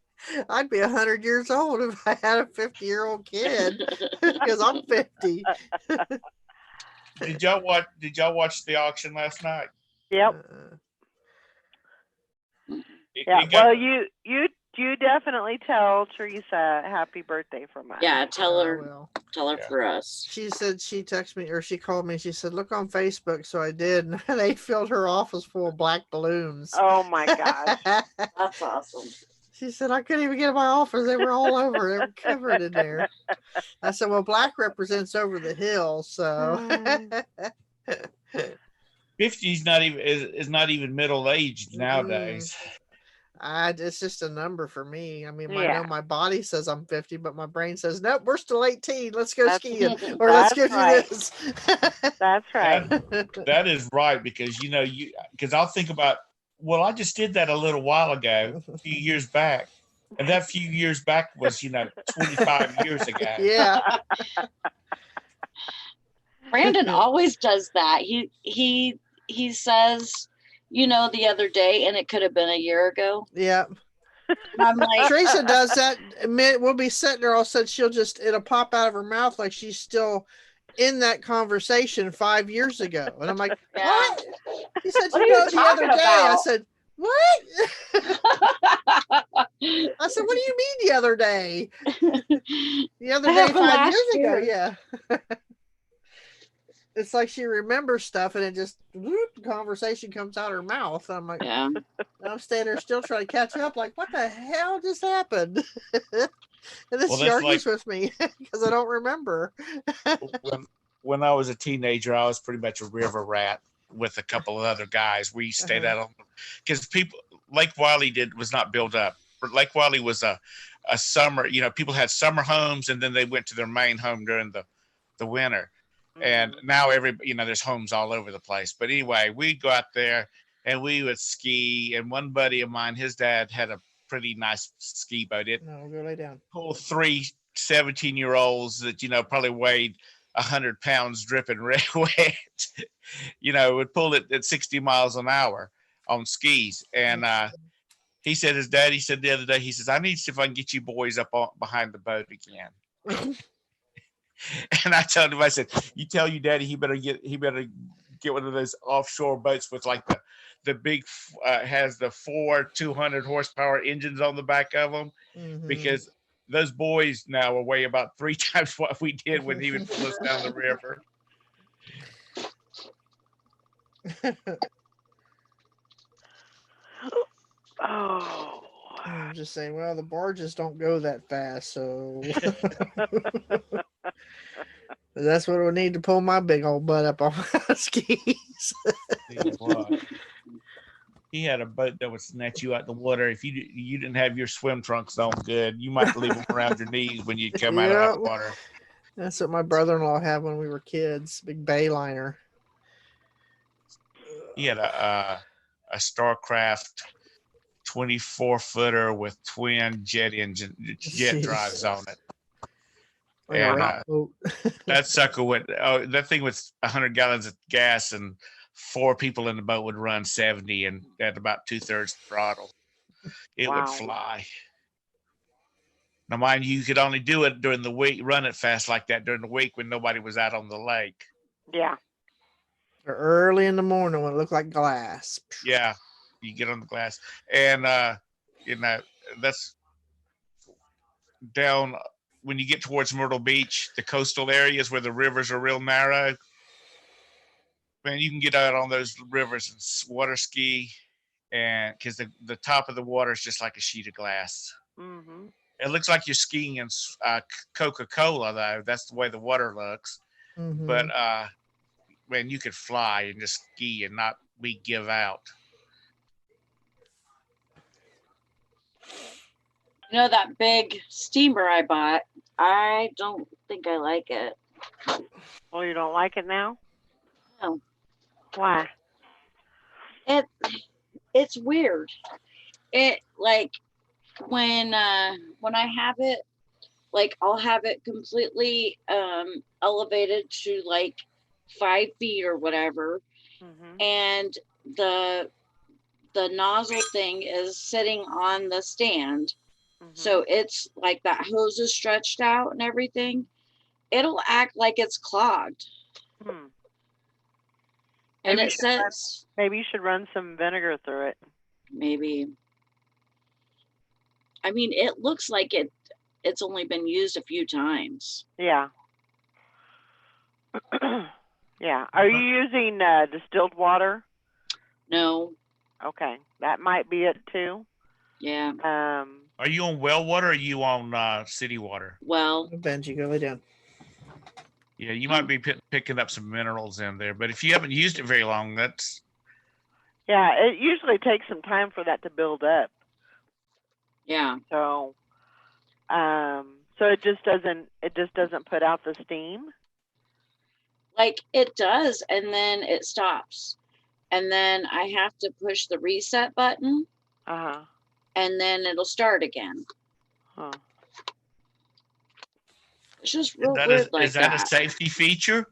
I'd be 100 years old if I had a 50-year-old kid because I'm 50. Did y'all watch the auction last night? Yep. Yeah. Well, you definitely tell Teresa happy birthday from us. Yeah, tell I her will. Yeah. for us. She said she texted me or she called me. She said, look on Facebook. So I did. And they filled her office full of black balloons. Oh my gosh. That's awesome. She said, I couldn't even get in my office. They were all over. They were covered in there. I said, well, black represents over the hill. So 50 is not even middle aged nowadays. it's just a number for me. I mean, I Yeah. know my body says I'm 50, but my brain says, nope, we're still 18. Let's go That's- skiing. Or let's go that's do right. this. That's right. That is right, because because I'll think about, well, I just did that a little while ago, a few years back. And that few years back was, 25 years ago. Yeah. Brandon always does that. He says, the other day, and it could have been a year ago. Yeah. And I'm like, Teresa does that. We'll be sitting there, all of a sudden it'll pop out of her mouth like she's still in that conversation 5 years ago. And I'm like, Yeah. what? She said, What are you the other talking day. I about? said, what? I said, what do you mean the other day? The other day, 5 Last years ago. year. Yeah. it's like she remembers stuff and it just whoop, conversation comes out her mouth. I'm like, Yeah. I'm standing there still trying to catch up. Like, what the hell just happened? And then Well, she that's argues like with me because I don't remember. when I was a teenager, I was pretty much a river rat with a couple of other guys. We stayed out on because people Lake Wiley was not built up. But Lake Wiley was a summer. People had summer homes and then they went to their main home during the winter. And now there's homes all over the place. But anyway, we'd go out there and we would ski. And one buddy of mine, his dad had a pretty nice ski boat. It No, go lay down. pulled 17-year-olds that, probably weighed 100 pounds dripping red wet, would pull it at 60 miles an hour on skis. And he said he said the other day, he says, I need to see if I can get you boys up behind the boat again. And I told him, I said, you tell your daddy he better get one of those offshore boats with like the big has the 4 200 horsepower engines on the back of them, because those boys now will weigh about 3 times what we did when he would pull us down the river. Oh. I'm just saying, well, the barges don't go that fast, so that's what we need to pull my big old butt up on my skis. He had a boat that would snatch you out the water if you didn't have your swim trunks on good. You might leave them around your knees when you come out of the water. That's what my brother-in-law had when we were kids. Big Bayliner. He had a Starcraft 24-footer with twin jet drives on it. And that sucker that thing was 100 gallons of gas and 4 people in the boat would run 70 and at about 2/3 throttle. It would fly. Now, mind you could only do it during the week, run it fast like that during the week when nobody was out on the lake. Yeah. Or early in the morning when it looked like glass. Yeah, you get on the glass. And, that's down when you get towards Myrtle Beach, the coastal areas where the rivers are real narrow. Man, you can get out on those rivers and water ski, and because the top of the water is just like a sheet of glass. Mm-hmm. It looks like you're skiing in Coca-Cola, though. That's the way the water looks. But man, you could fly and just ski and not give out. That big steamer I bought, I don't think I like it. Well, you don't like it now? No. Why? It's weird. It like when I have it, like I'll have it completely elevated to like 5 feet or whatever, and the nozzle thing is sitting on the stand, so it's like that hose is stretched out and everything. It'll act like it's clogged. And it says maybe you should run some vinegar through it. Maybe. I mean, it looks like it's only been used a few times. Yeah. Yeah. Are you using distilled water? No. Okay, that might be it too. Yeah. Are you on well water or are you on city water? Well, Benji, go lay down. Yeah, you might be picking up some minerals in there, but if you haven't used it very long, that's... Yeah, it usually takes some time for that to build up. Yeah. So, so it just doesn't put out the steam. Like it does, and then it stops, and then I have to push the reset button, and then it'll start again. It's just real weird like that. Is that a safety feature?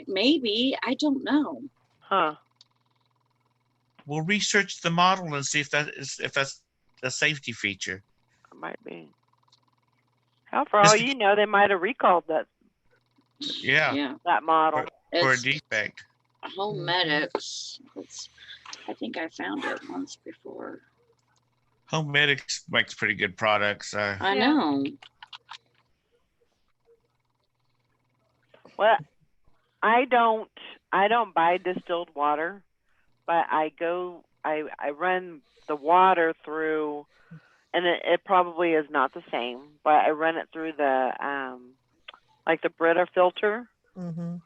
Maybe. I don't know. We'll research the model and see if that's a safety feature. It might be. Hell, for all you know, they might have recalled that. Yeah. That model. For a defect. Homemedics. I think I found it once before. Homemedics makes pretty good products. I know. Well, I don't buy distilled water, but I run the water through, and it probably is not the same, but I run it through the like the Brita filter, Mm-hmm.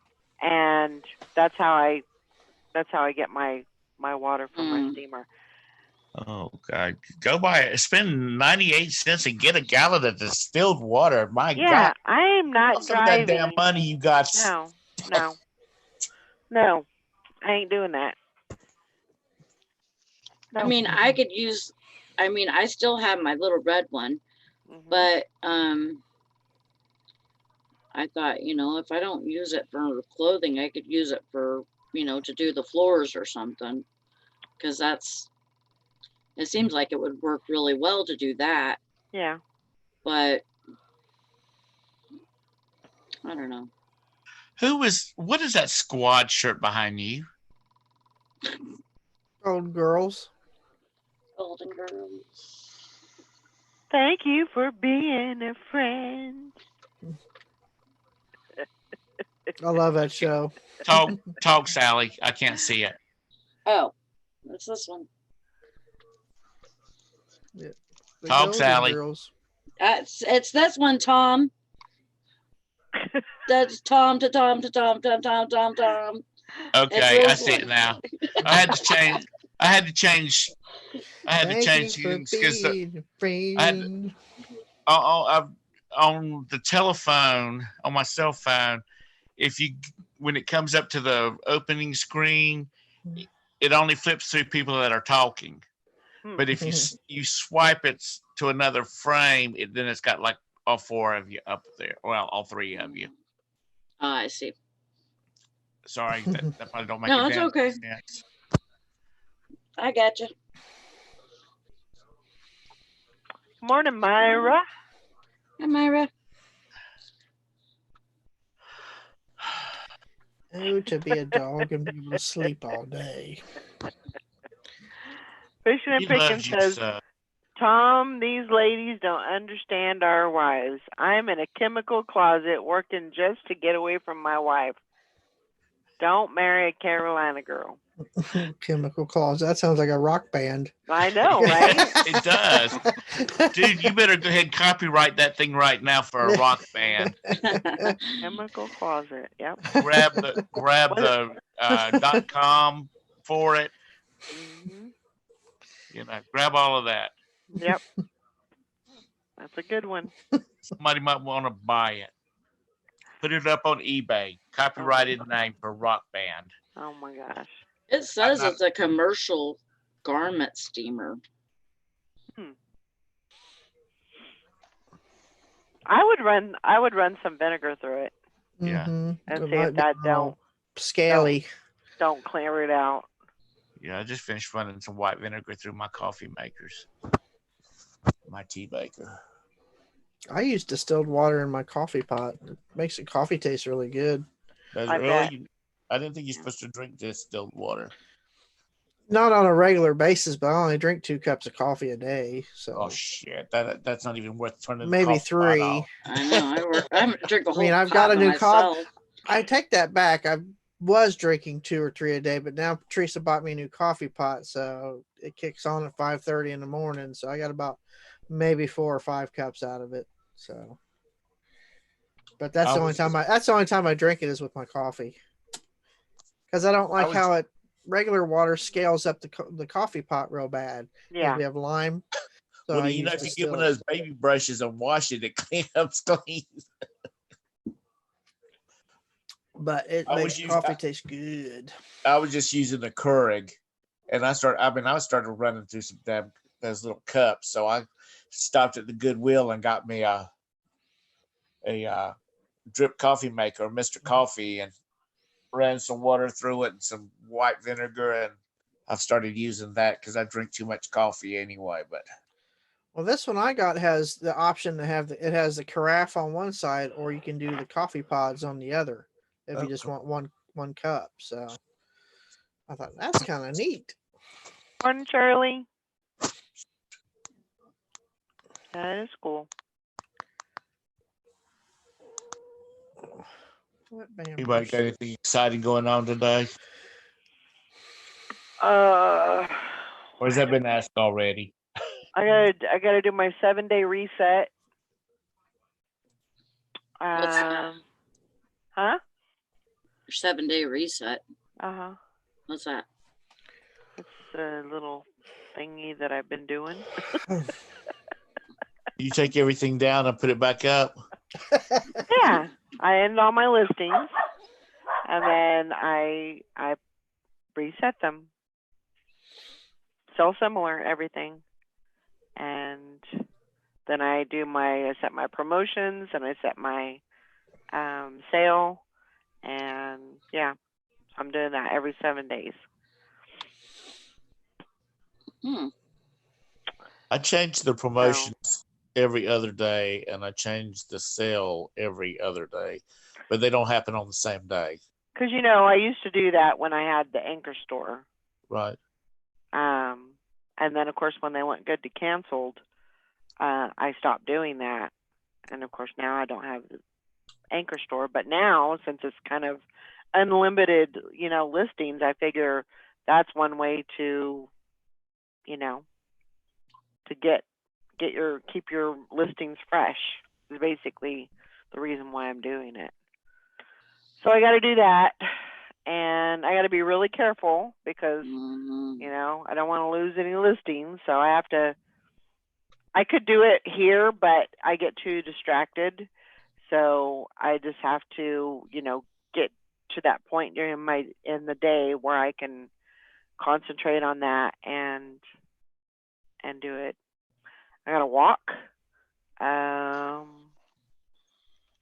and that's how I get my water from my Mm. steamer. Oh God, go buy it. Spend 98 cents and get a gallon of distilled water. My Yeah, God, I'm not some of that damn driving. money you got. No, I ain't doing that. I No. mean, I could use, I mean, I still have my little red one, Mhm. but I thought, if I don't use it for clothing, I could use it for, to do the floors or something. Because it seems like it would work really well to do that, Yeah. but I don't know. What is that squad shirt behind you? Old girls. Golden Girls. Thank you for being a friend. I love that show. Talk, Sally. I can't see it. Oh, it's this one. The Talk, Golden Sally. Girls. It's this one, Tom. That's Tom to Tom to Tom Tom Tom Tom Tom. Okay, I this see one. it now. I had to change. I had to change Thank you for things because being a I had friend. on the telephone on my cell phone. When it comes up to the opening screen, it only flips through people that are talking. But if you swipe it to another frame, then it's got like all four of you up there. Well, all three of you. I see. Sorry, that probably don't make No, it it's damn okay. sense. I got you. Morning, Myra. Hi, Myra. Oh, to be a dog and be able to sleep all day. Fishing and He Picking loves you, says, so. Tom, these ladies don't understand our wives. I'm in a chemical closet working just to get away from my wife. Don't marry a Carolina girl. Chemical Claws. That sounds like a rock band. I know, right? It does. Dude, you better go ahead and copyright that thing right now for a rock band. Chemical closet. Yep. Grab the .com for it. Mm-hmm. Grab all of that. Yep. That's a good one. Somebody might want to buy it. Put it up on eBay. Copyrighted name for rock band. Oh my gosh. It says not- it's a commercial garment steamer. I would run some vinegar through it Yeah. Mhm. and It see might if be that all scaly. don't clear it out. Yeah, I just finished running some white vinegar through my coffee makers. My tea maker. I use distilled water in my coffee pot. It makes the coffee taste really good. Does I it bet. really? I didn't think you're supposed to drink distilled water. Not on a regular basis, but I only drink 2 cups of coffee a day. So Oh shit! That's not even worth turning the maybe coffee pot 3. off. I know. I'm gonna drink a I whole mean, I've pot got a by new myself. I take that back. I was drinking 2 or 3 a day, but now Teresa bought me a new coffee pot, so it kicks on at 5:30 in the morning. So I got about maybe 4 or 5 cups out of it. So, but that's the only time I drink it is with my coffee, because I don't like how regular water scales up the coffee pot real bad. Yeah. We have lime. So Well, I if you use get one of those baby brushes and wash it, it comes clean. But it makes coffee taste good. I was just using the Keurig, and I started running through those little cups. So I stopped at the Goodwill and got me a drip coffee maker, Mr. Coffee, and ran some water through it and some white vinegar, and I've started using that because I drink too much coffee anyway. But well, this one I got has the option to have it has the carafe on one side, or you can do the coffee pods on the other if you just want one cup. So I thought that's kind of neat. Morning, Shirley. That is cool. What band Anybody got person? anything exciting going on today? Uh, Or has that been asked already? I gotta do my 7-day reset. What's that? Huh? Your 7-day reset. Uh-huh. What's that? It's a little thingy that I've been doing. You take everything down and put it back up? Yeah. I end all my listings and then I reset them. So similar, everything. And then I set my promotions and I set my sale, and yeah, I'm doing that every 7 days. I changed the promotions every other day, and I changed the sale every other day, but they don't happen on the same day. Because I used to do that when I had the anchor store. Right. And then of course when they went good to canceled, I stopped doing that. And of course now I don't have the anchor store, but now since it's kind of unlimited, listings, I figure that's one way to, to keep your listings fresh is basically the reason why I'm doing it. So I got to do that, and I got to be really careful because I don't want to lose any listings. So I could do it here, but I get too distracted. So I just have to, get to that point during in the day where I can concentrate on that and do it. I gotta walk.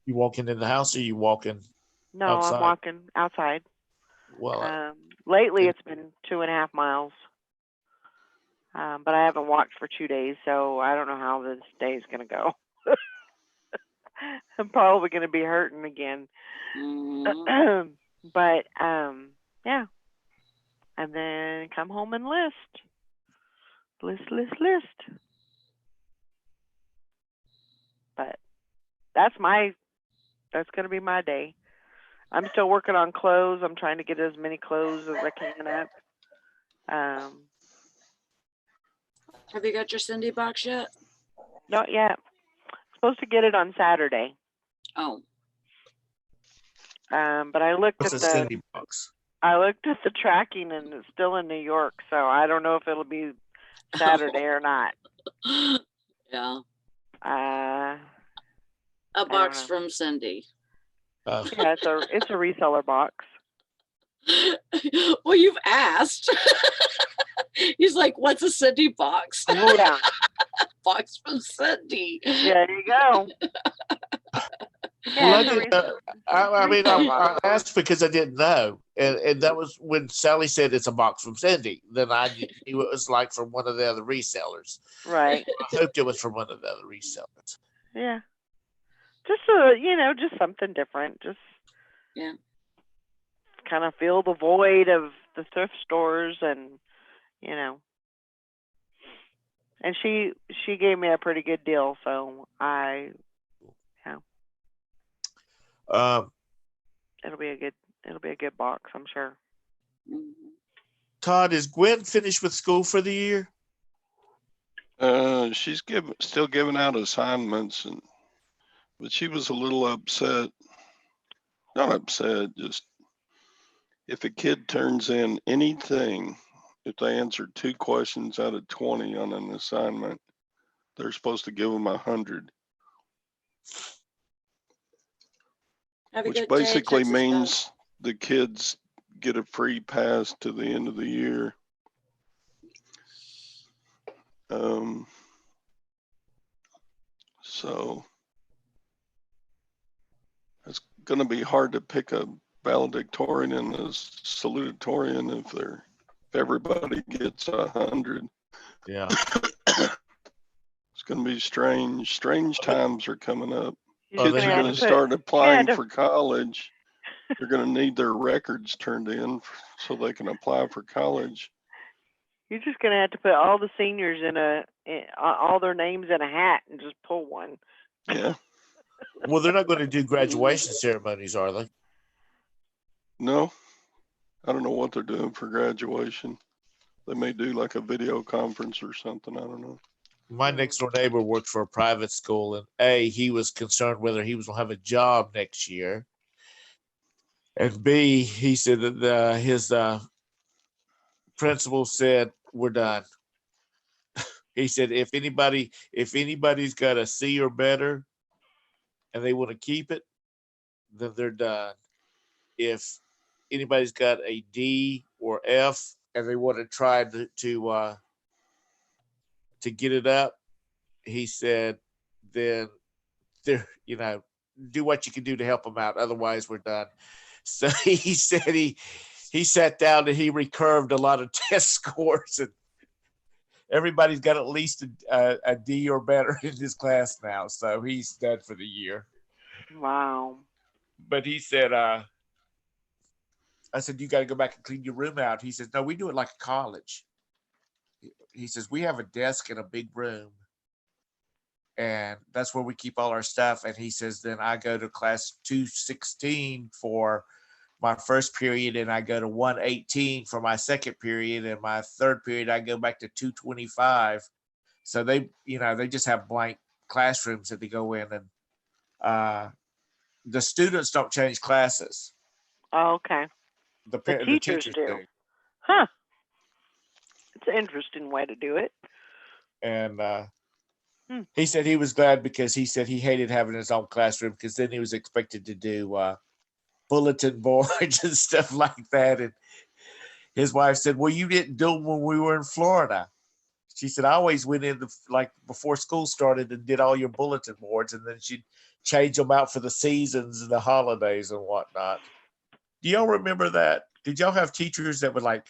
You walking in the house or you walking? No, outside? I'm walking outside. Well, Lately it's been 2.5 miles. But I haven't walked for 2 days, so I don't know how this day is gonna go. I'm probably gonna be hurting again. But yeah. And then come home and list. But that's gonna be my day. I'm still working on clothes. I'm trying to get as many clothes as I can up. Have you got your Cindy box yet? Not yet. Supposed to get it on Saturday. Oh. But I looked what's at a Cindy box? the tracking and it's still in New York, so I don't know if it'll be Saturday or not. Yeah. A box from Cindy. Yeah, it's a reseller box. Well, you've asked. He's like, "What's a Cindy box?" Yeah. Box from Cindy. Yeah, there you go. Well, I asked because I didn't know, and that was when Sally said it's a box from Cindy. Then I knew it was like from one of the other resellers. Right. I hoped it was from one of the other resellers. Yeah. Just just something different. Just kind of fill the void of the thrift stores, and and she gave me a pretty good deal, so it'll be a good box, I'm sure. Todd, is Gwen finished with school for the year? She's still giving out assignments, but she was a little upset. Not upset, just if a kid turns in anything, if they answer 2 questions out of 20 on an assignment, they're supposed to give them 100. Which basically means the kids get a free pass to the end of the year. So it's going to be hard to pick a valedictorian and a salutatorian if everybody gets 100. Yeah. It's going to be strange. Strange times are coming up. Kids are going to start applying for college. They're going to need their records turned in so they can apply for college. You're just going to have to put all the seniors all their names in a hat and just pull one. Yeah. Well, they're not going to do graduation ceremonies, are they? No, I don't know what they're doing for graduation. They may do like a video conference or something. I don't know. My next door neighbor worked for a private school, and he was concerned whether he was going to have a job next year, and B, he said that his principal said, "We're done." He said, if anybody's got a C or better, and they want to keep it, then they're done. If anybody's got a D or F and they want to try to get it up, he said, then they're, do what you can do to help them out. Otherwise, we're done. So he said he sat down and he recurved a lot of test scores, and everybody's got at least a D or better in his class now. So he's done for the year. Wow. But he said, I said, you got to go back and clean your room out. He says, no, we do it like a college. He says, we have a desk in a big room, and that's where we keep all our stuff. And he says, then I go to class 216 for my first period, and I go to 118 for my second period, and my third period I go back to 225. So they just have blank classrooms that they go in, and the students don't change classes. Oh, okay. The teachers do. Huh. It's an interesting way to do it. And he said he was glad, because he said he hated having his own classroom, because then he was expected to do bulletin boards and stuff like that. And his wife said, well, you didn't do them when we were in Florida. She said, I always went in like before school started and did all your bulletin boards, and then she'd change them out for the seasons and the holidays and whatnot. Do y'all remember that? Did y'all have teachers that would, like,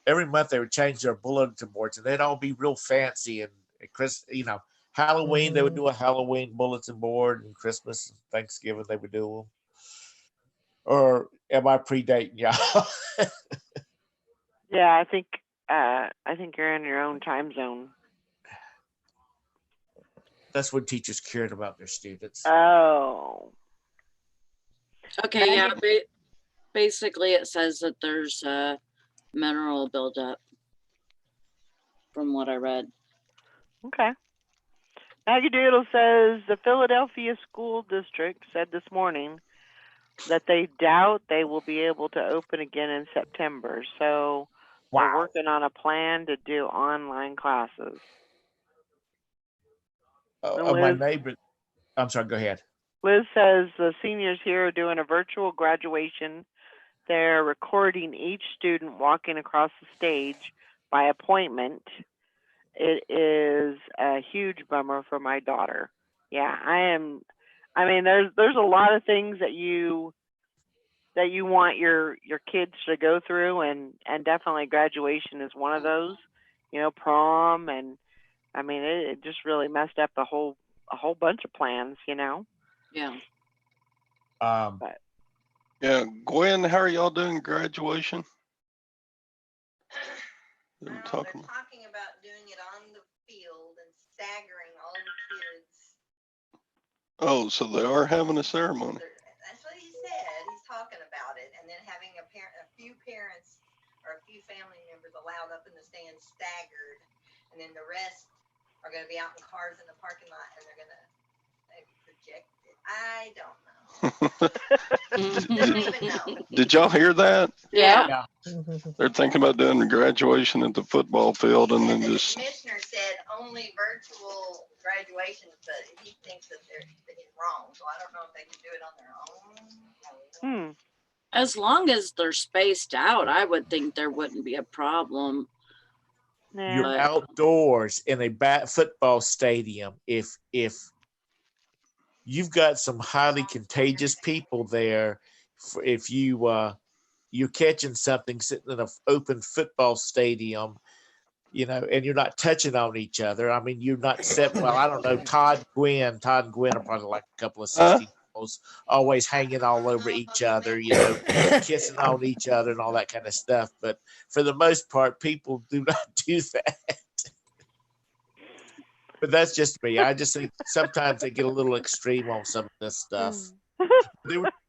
every month they would change their bulletin boards, and they'd all be real fancy, and Halloween, they would do a Halloween bulletin board, and Christmas and Thanksgiving they would do them? Or am I predating y'all? Yeah, I think you're in your own time zone. That's when teachers cared about their students. Oh. Okay, yeah. Basically, it says that there's a mineral buildup from what I read. Okay. Maggie Doodle says the Philadelphia School District said this morning that they doubt they will be able to open again in September. So we're working on a plan to do online classes. My neighbor, I'm sorry, go ahead. Liz says the seniors here are doing a virtual graduation. They're recording each student walking across the stage by appointment. It is a huge bummer for my daughter. Yeah, there's a lot of things that you want your kids to go through, and definitely graduation is one of those. Prom, and it just really messed up a whole bunch of plans. Yeah. But Yeah, Gwen, how are y'all doing graduation? They're talking about doing it on the field and staggering all the kids. Oh, so they are having a ceremony. That's what he said. He's talking about it, and then having a few parents or a few family members allowed up in the stands staggered, and then the rest are going to be out in cars in the parking lot, and they're going to project it. I don't know. Don't even know. Did y'all hear that? Yeah. They're thinking about doing the graduation at the football field, and then the just. Commissioner said only virtual graduations, but he thinks that it's wrong. So I don't know if they can do it on their own. As long as they're spaced out, I would think there wouldn't be a problem. You're outdoors in a football stadium. If you've got some highly contagious people there, if you're catching something sitting in an open football stadium, and you're not touching on each other. I mean, you're not well, I don't know. Todd and Gwen are probably like a couple of 60-year-olds, always hanging all over each other, kissing on each other and all that kind of stuff. But for the most part, people do not do that. But that's just me. I just think sometimes they get a little extreme on some of this stuff.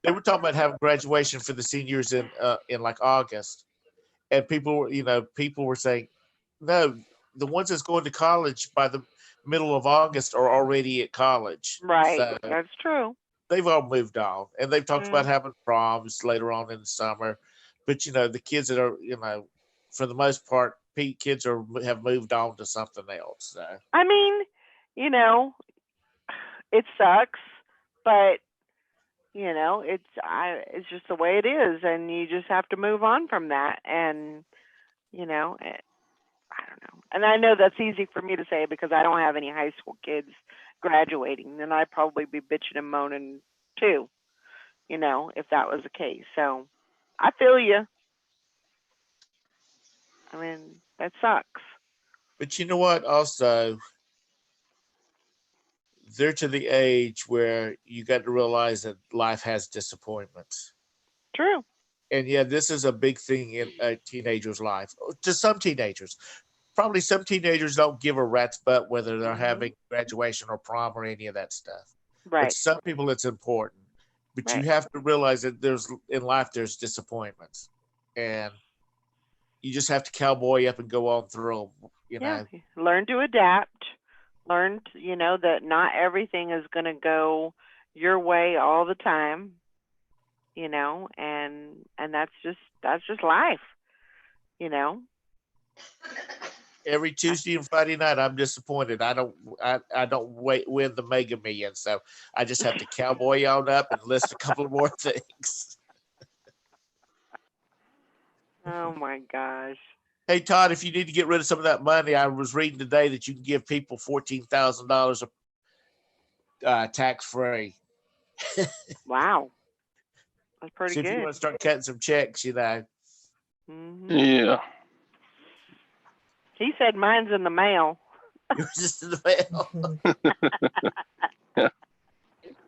they were talking about having graduation for the seniors in like August, and people were saying, no, the ones that's going to college by the middle of August are already at college. Right. So That's true. they've all moved on, and they've talked about Mm. having proms later on in the summer. But the kids that are, for the most part, kids have moved on to something else. So I mean, you know, it sucks, but it's just the way it is, and you just have to move on from that. And I don't know. And I know that's easy for me to say because I don't have any high school kids graduating. Then I'd probably be bitching and moaning too, if that was the case. So I feel you. I mean, that sucks. but you know what? Also, they're to the age where you got to realize that life has disappointments. True. And yeah, this is a big thing in a teenager's life. To some teenagers, probably some teenagers don't give a rat's butt whether they're Mhm. having graduation or prom or any of that stuff. But Right. some people, it's important. But you Right. have to realize that there's disappointments, and you just have to cowboy up and go on through them. Yeah. Learn to adapt. Learn, that not everything is going to go your way all the time. And that's just life. Every Tuesday and Friday night, I'm disappointed. I don't win the Mega Million, so I just have to cowboy on up and list a couple of more things. Oh my gosh. Hey Todd, if you need to get rid of some of that money, I was reading today that you can give people $14,000 tax free. Wow. That's pretty So if you good. want to start cutting some checks, Hmm. Yeah. He said mine's in the mail. you're just in the mail.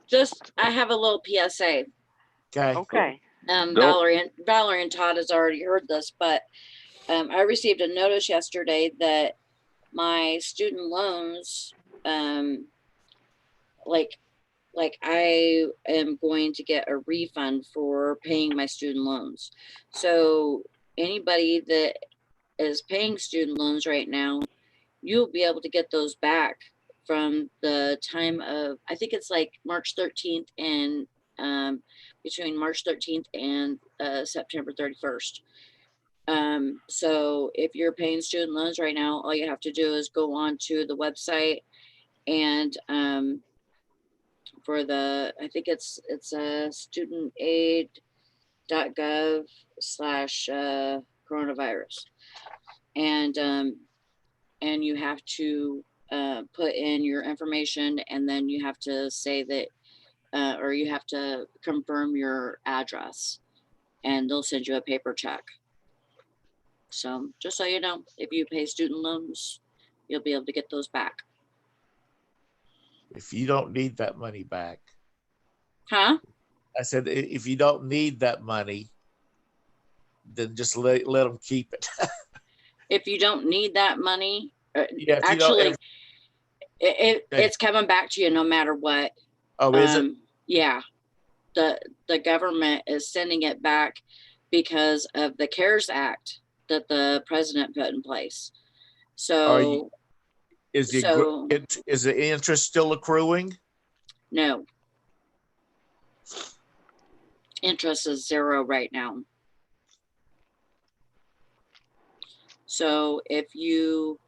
Just, I have a little PSA. Okay. Okay. Don't- Valerie and Todd has already heard this, but I received a notice yesterday that my student loans, like I am going to get a refund for paying my student loans. So anybody that is paying student loans right now, you'll be able to get those back from the time of, I think it's like March 13th and between March 13th and September 31st. So if you're paying student loans right now, all you have to do is go on to the website and for the, I think it's studentaid.gov/coronavirus. And you have to put in your information, and then you have to say that, or you have to confirm your address, and they'll send you a paper check. So just so you know, if you pay student loans, you'll be able to get those back. If you don't need that money back, Huh? I said, if you don't need that money, then just let them keep it. If you don't need that money, Yeah, if you don't actually, ever- it's coming back to you no matter what. Oh, is it? Yeah. The government is sending it back because of the CARES Act that the president put in place. So Is the interest still accruing? no. Interest is 0 right now. So if you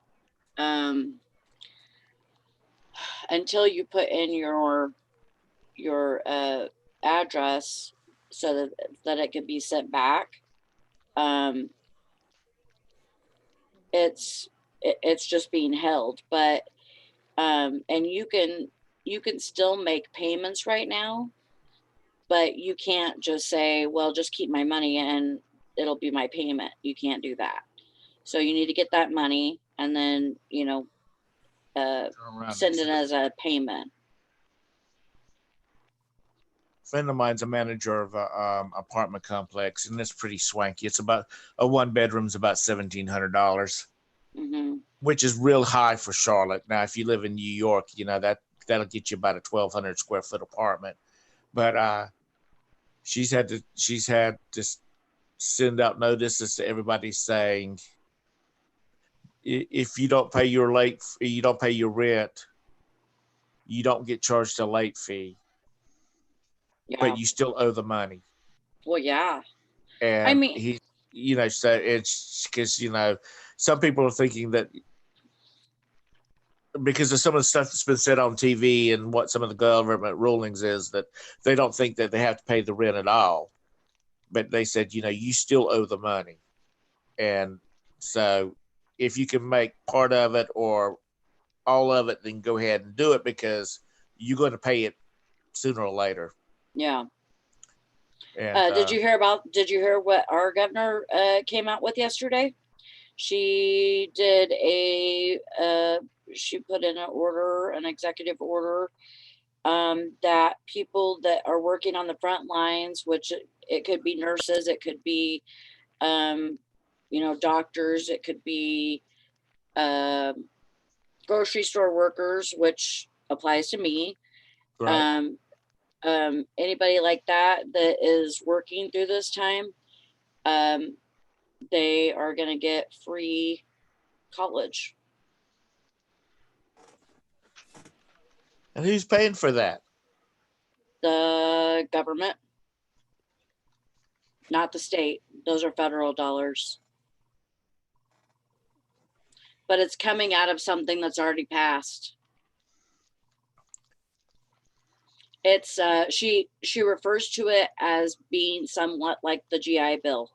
until you put in your address so that it can be sent back, it's just being held. But and you can still make payments right now, but you can't just say, well, just keep my money and it'll be my payment. You can't do that. So you need to get that money and then send it as a payment. A friend of mine's a manager of a apartment complex, and it's pretty swanky. It's about a 1-bedroom's about $1,700, Mm-hmm. which is real high for Charlotte. Now, if you live in New York, that'll get you about a 1,200 square foot apartment. But she's had to send out notices to everybody saying, if you don't pay your rent, you don't get charged a late fee, Yeah. but you still owe the money. Well, yeah. And mean- he, so it's because, some people are thinking that because of some of the stuff that's been said on TV and what some of the government rulings is, that they don't think that they have to pay the rent at all. But they said, you still owe the money. And so if you can make part of it or all of it, then go ahead and do it, because you're going to pay it sooner or later. Yeah. And, did you hear what our governor came out with yesterday? She did she put in an executive order, that people that are working on the front lines, which it could be nurses, it could be, doctors, it could be, grocery store workers, which applies to me. right. Anybody like that is working through this time, they are going to get free college. And who's paying for that? The government, not the state. Those are federal dollars. But it's coming out of something that's already passed. It's she refers to it as being somewhat like the GI Bill.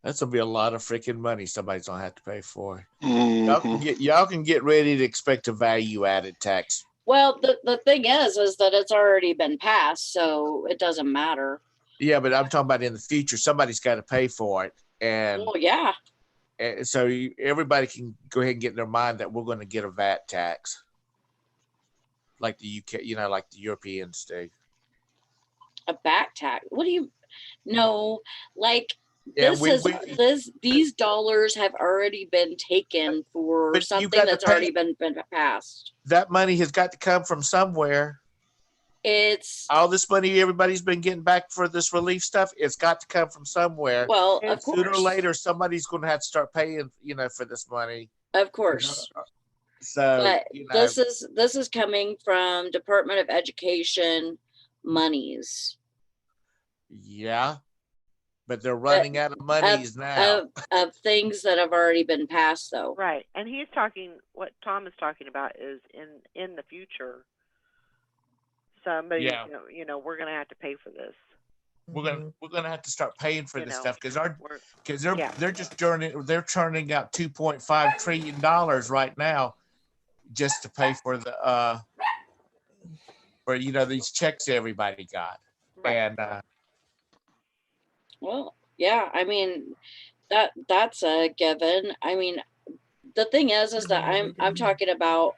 That's gonna be a lot of freaking money somebody's gonna have to pay for. Y'all can get ready to expect a value added tax. Well, the thing is that it's already been passed, so it doesn't matter. Yeah, but I'm talking about in the future, somebody's got to pay for it, and Well, yeah. So everybody can go ahead and get in their mind that we're going to get a VAT tax, like the UK, like the Europeans do. A back tax? What do you? No, like Yeah, these dollars have already been taken for But you've something got to that's pay- already been passed. That money has got to come from somewhere. It's All this money everybody's been getting back for this relief stuff, it's got to come from somewhere. well, of It's- course, Sooner or later, somebody's going to have to start paying, for this money. of course. So But this is coming from Department of Education monies yeah, but they're running out of monies now. of things that have already been passed, though. Right. And he's talking, what Tom is talking about is in the future, somebody, Yeah. we're going to have to pay for this. We're gonna have to start paying for You this know, stuff because Yeah. they're just churning out $2.5 trillion right now just to pay for the for these checks everybody got. Right. And Well, yeah, I mean that's a given. I mean, the thing is that I'm talking about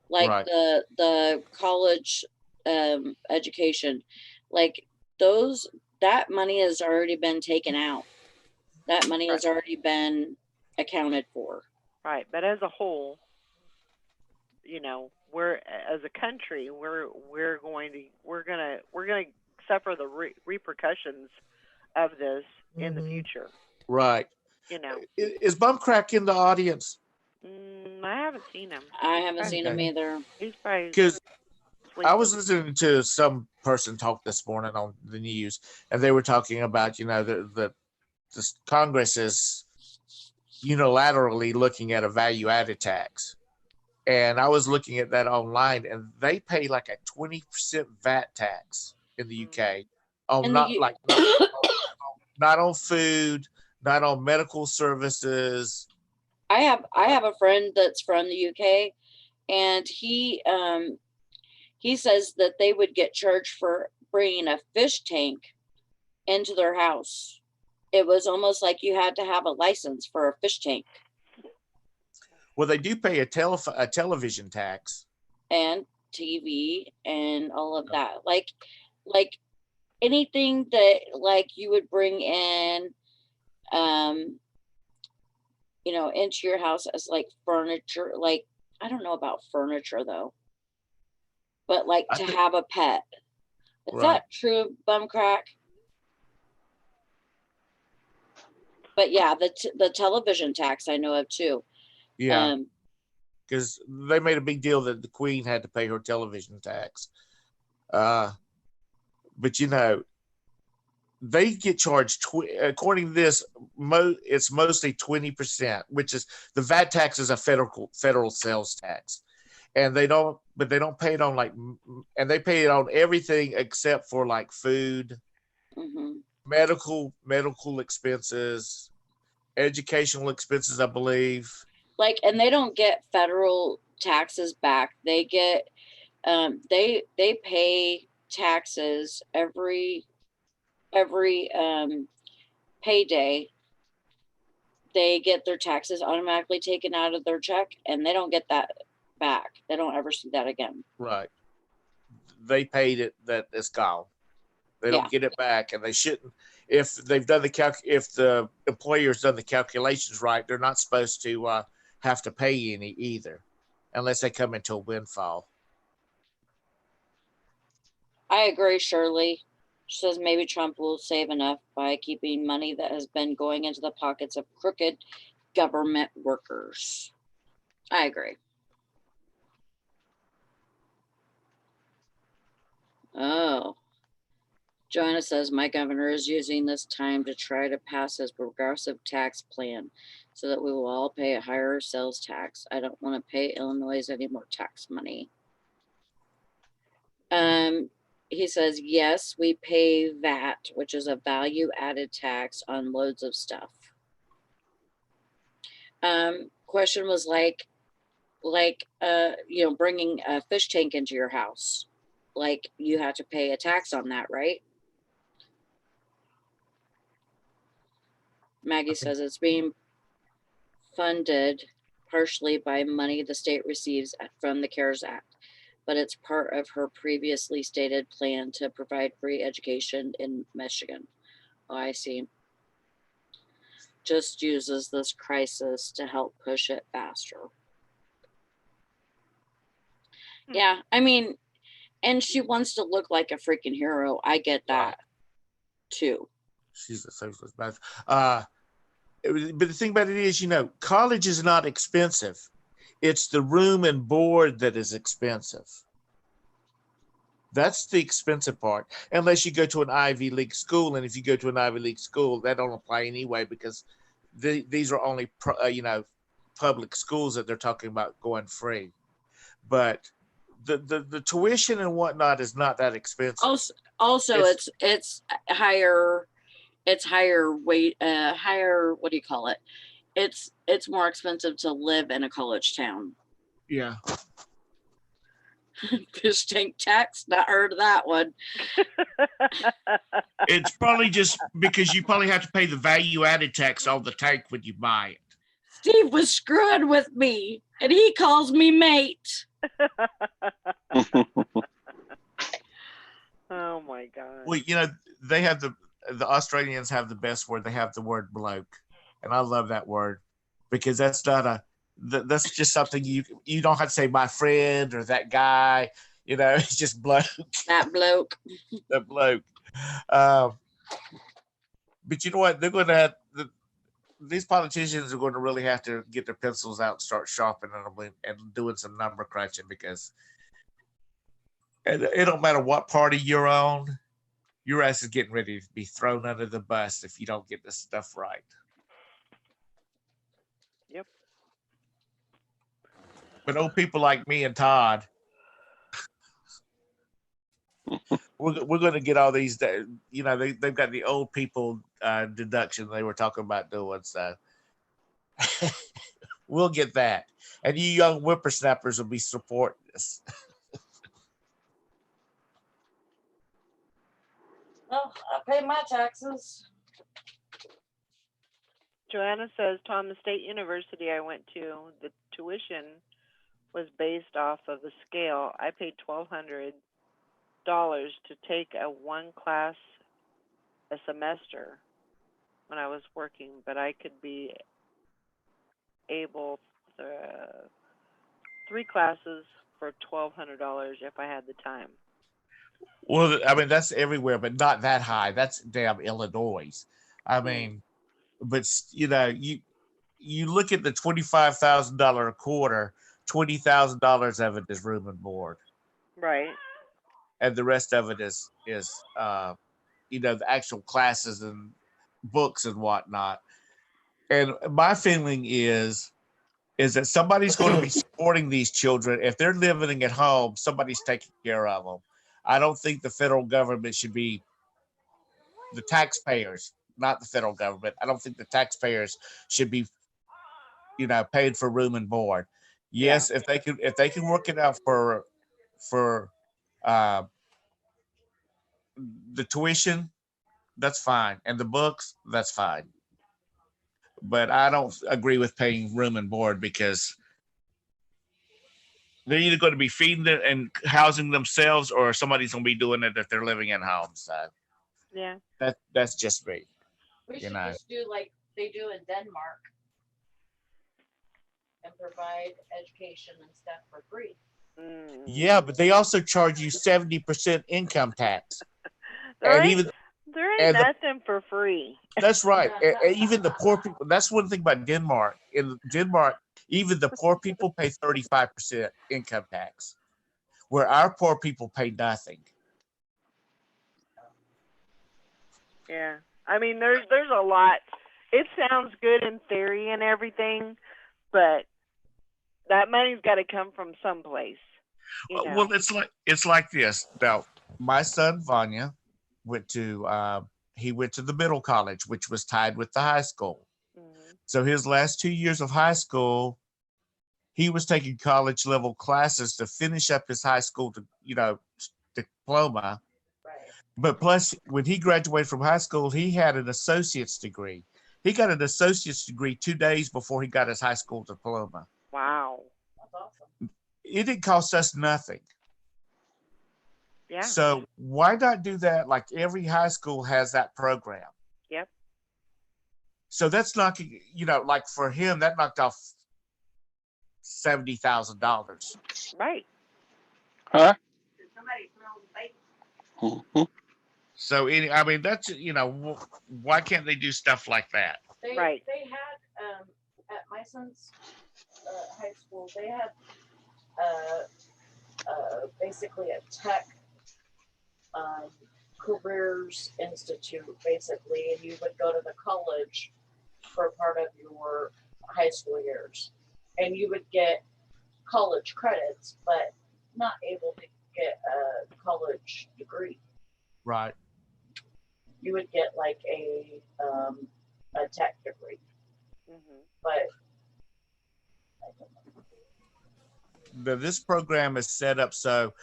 like Right. the college education, like that money has already been taken out. That money has already been accounted for. Right. But as a whole, we're as a country, we're gonna suffer the repercussions of this in the future. right. Is Bumcrack in the audience? I haven't seen him. I haven't seen him Okay. either. He's probably Because sleeping. I was listening to some person talk this morning on the news, and they were talking about, the Congress is unilaterally looking at a value-added tax. And I was looking at that online, and they pay like a 20% VAT tax in the UK on not on food, not on medical services. I have a friend that's from the UK, and he says that they would get charged for bringing a fish tank into their house. It was almost like you had to have a license for a fish tank. Well, they do pay a television tax. And TV and all of that. Like anything that like you would bring in into your house as like furniture. Like I don't know about furniture though. but like I to think- have a pet. Is Right. that true, Bumcrack? But yeah, the television tax I know of too. Yeah, because they made a big deal that the Queen had to pay her television tax. But you know, they get charged according to this. It's mostly 20%, which is the VAT tax is a federal sales tax, and they don't pay it on and they pay it on everything except for like food, Hmm. medical expenses, educational expenses, I believe. Like, and they don't get federal taxes back. They get they pay taxes every payday. They get their taxes automatically taken out of their check, and they don't get that back. They don't ever see that again. Right. They paid it, that it's gone. They Yeah. don't get it back, and they shouldn't. If they've done if the employer's done the calculations right, they're not supposed to have to pay any either, unless they come into a windfall. I agree, Shirley. She says maybe Trump will save enough by keeping money that has been going into the pockets of crooked government workers. I agree. Oh, Joanna says my governor is using this time to try to pass his progressive tax plan so that we will all pay a higher sales tax. I don't want to pay Illinois any more tax money. He says, yes, we pay VAT, which is a value added tax on loads of stuff. Question was like, bringing a fish tank into your house, like you have to pay a tax on that, right? Maggie says it's being funded partially by money the state receives from the CARES Act, but it's part of her previously stated plan to provide free education in Michigan. Oh, I see. Just uses this crisis to help push it faster. Yeah, I mean, and she wants to look like a freaking hero. I get that too. She's a socialist. But the thing about it is, college is not expensive. It's the room and board that is expensive. That's the expensive part, unless you go to an Ivy League school. And if you go to an Ivy League school, that don't apply anyway, because these are only, public schools that they're talking about going free. But the tuition and whatnot is not that expensive. Also, it's higher. It's higher weight. Higher. What do you call it? It's more expensive to live in a college town. Yeah. Fish tank tax. Not heard of that one. It's probably just because you probably have to pay the value added tax on the tank when you buy it. Steve was screwing with me, and he calls me mate. Oh my God. Well, they have the Australians have the best word. They have the word bloke, and I love that word because that's not that's just something you don't have to say my friend or that guy. It's just bloke. That bloke. That bloke. But you know what? They're going to have these politicians are going to really have to get their pencils out and start sharpening them and doing some number crunching, because it don't matter what party you're on, your ass is getting ready to be thrown under the bus if you don't get this stuff right. Yep. But old people like me and Todd, we're going to get all these. They've got the old people deduction they were talking about doing. So we'll get that, and you young whippersnappers will be supporting this. Well, I pay my taxes. Joanna says, Tom, the state university I went to, the tuition was based off of a scale. I paid $1,200 to take one class a semester when I was working, but I could be able to 3 classes for $1,200 if I had the time. Well, I mean, that's everywhere, but not that high. That's damn Illinois. I Mm. mean, but you know, you look at the $25,000 a quarter, $20,000 of it is room and board, Right. and the rest of it is you know, the actual classes and books and whatnot. And my feeling is that somebody's going to be supporting these children. If they're living at home, somebody's taking care of them. I don't think the federal government should be the taxpayers, not the federal government. I don't think the taxpayers should be, you know, paid for room and board. Yes, if they can work it out for uh, the tuition, that's fine, and the books, that's fine. But I don't agree with paying room and board because they're either going to be feeding them and housing themselves, or somebody's going to be doing it if they're living at home. So Yeah. that's just me. We You should know. just do like they do in Denmark and provide education and stuff for free. Mm. Yeah, but they also charge you 70% income tax, There and ain't, even there ain't and the- nothing for free. that's right. And even the poor people. That's one thing about Denmark. In Denmark, even the poor people pay 35% income tax, where our poor people pay nothing. Yeah. I mean, there's a lot. It sounds good in theory and everything, but that money's got to come from someplace. You know. Well, it's like this. Now, my son Vanya went to he went to the middle college, which was tied with the high school. Mhm. So his last 2 years of high school, he was taking college level classes to finish up his high school diploma. Right. But plus, when he graduated from high school, he had an associate's degree. He got an associate's degree 2 days before he got his high school diploma. Wow. That's awesome. It didn't cost us nothing. Yeah. So why not do that? Like every high school has that program. Yep. So that's knocking, like for him, that knocked off $70,000. Right. Huh? Did somebody smell the bacon? Mhm. So I mean, that's why can't they do stuff like that? They Right. they had at my son's high school they had basically a tech careers institute basically, and you would go to the college for part of your high school years, and you would get college credits, but not able to get a college degree. Right. You would get like a tech degree, Mhm. but I don't know. This program is set up so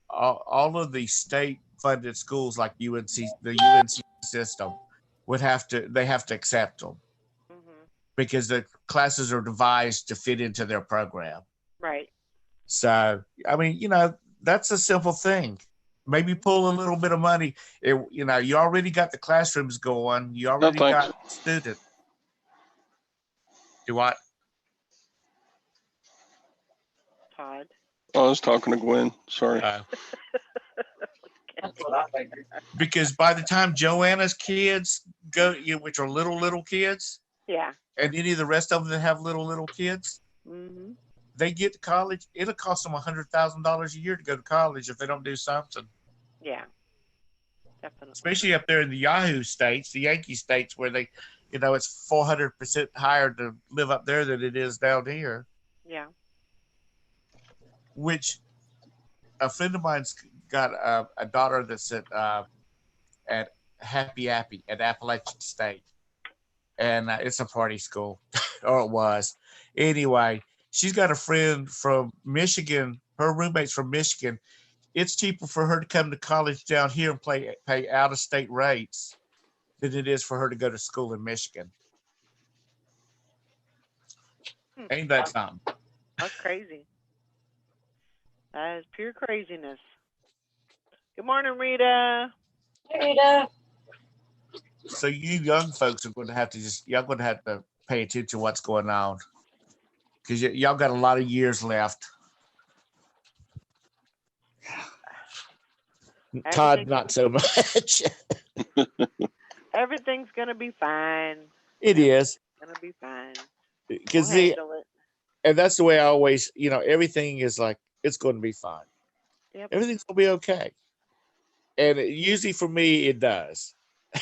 all of the state funded schools like UNC, the UNC system they have to accept them Mhm. because the classes are devised to fit into their program. Right. So, I mean, that's a simple thing. Maybe pull a little bit of money. You already got the classrooms going. You already thanks. got students. Do what? Todd. I was talking to Gwen. Sorry. That's what I figured. Because by the time Joanna's kids go, which are little kids, Yeah. and any of the rest of them that have little kids, Mhm. they get to college. It'll cost them $100,000 a year to go to college if they don't do something. Yeah. Definitely. Especially up there in the Yahoo states, the Yankee states, where they, it's 400% higher to live up there than it is down here. Yeah. Which a friend of mine's got a daughter that's at Happy Appy at Appalachian State, and it's a party school, or it was. Anyway, she's got a friend from Michigan. Her roommate's from Michigan. It's cheaper for her to come to college down here and pay out of state rates than it is for her to go to school in Michigan. Ain't that something? That's crazy. That is pure craziness. Good morning, Rita. Hey, Rita. So you young folks are going to have to y'all going to have to pay attention to what's going on, because y'all got a lot of years left. Todd, Everything- not so much. Everything's gonna be fine. It is Gonna be fine. We'll because handle it. and that's the way I always, everything is like it's going to be fine. Yep. Everything's going to be okay, and usually for me it does. So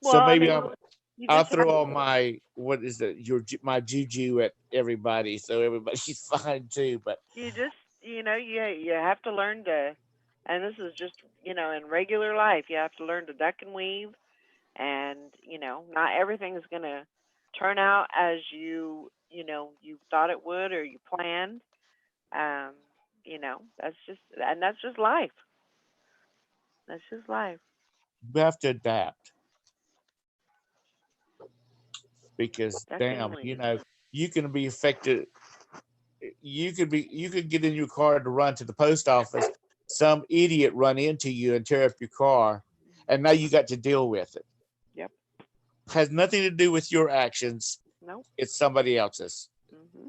Well, I maybe mean, you I'll just throw have- all my my juju at everybody, so everybody's fine too. But you just you have to learn to, and this is just in regular life, you have to learn to duck and weave, and not everything is gonna turn out as you thought it would or you planned. That's just life. That's just life. we have to adapt because Definitely. you can be affected. You could get in your car to run to the post office. Some idiot run into you and tear up your car, and now you got to deal with it. Yep. Has nothing to do with your actions. Nope. It's somebody else's. Hmm.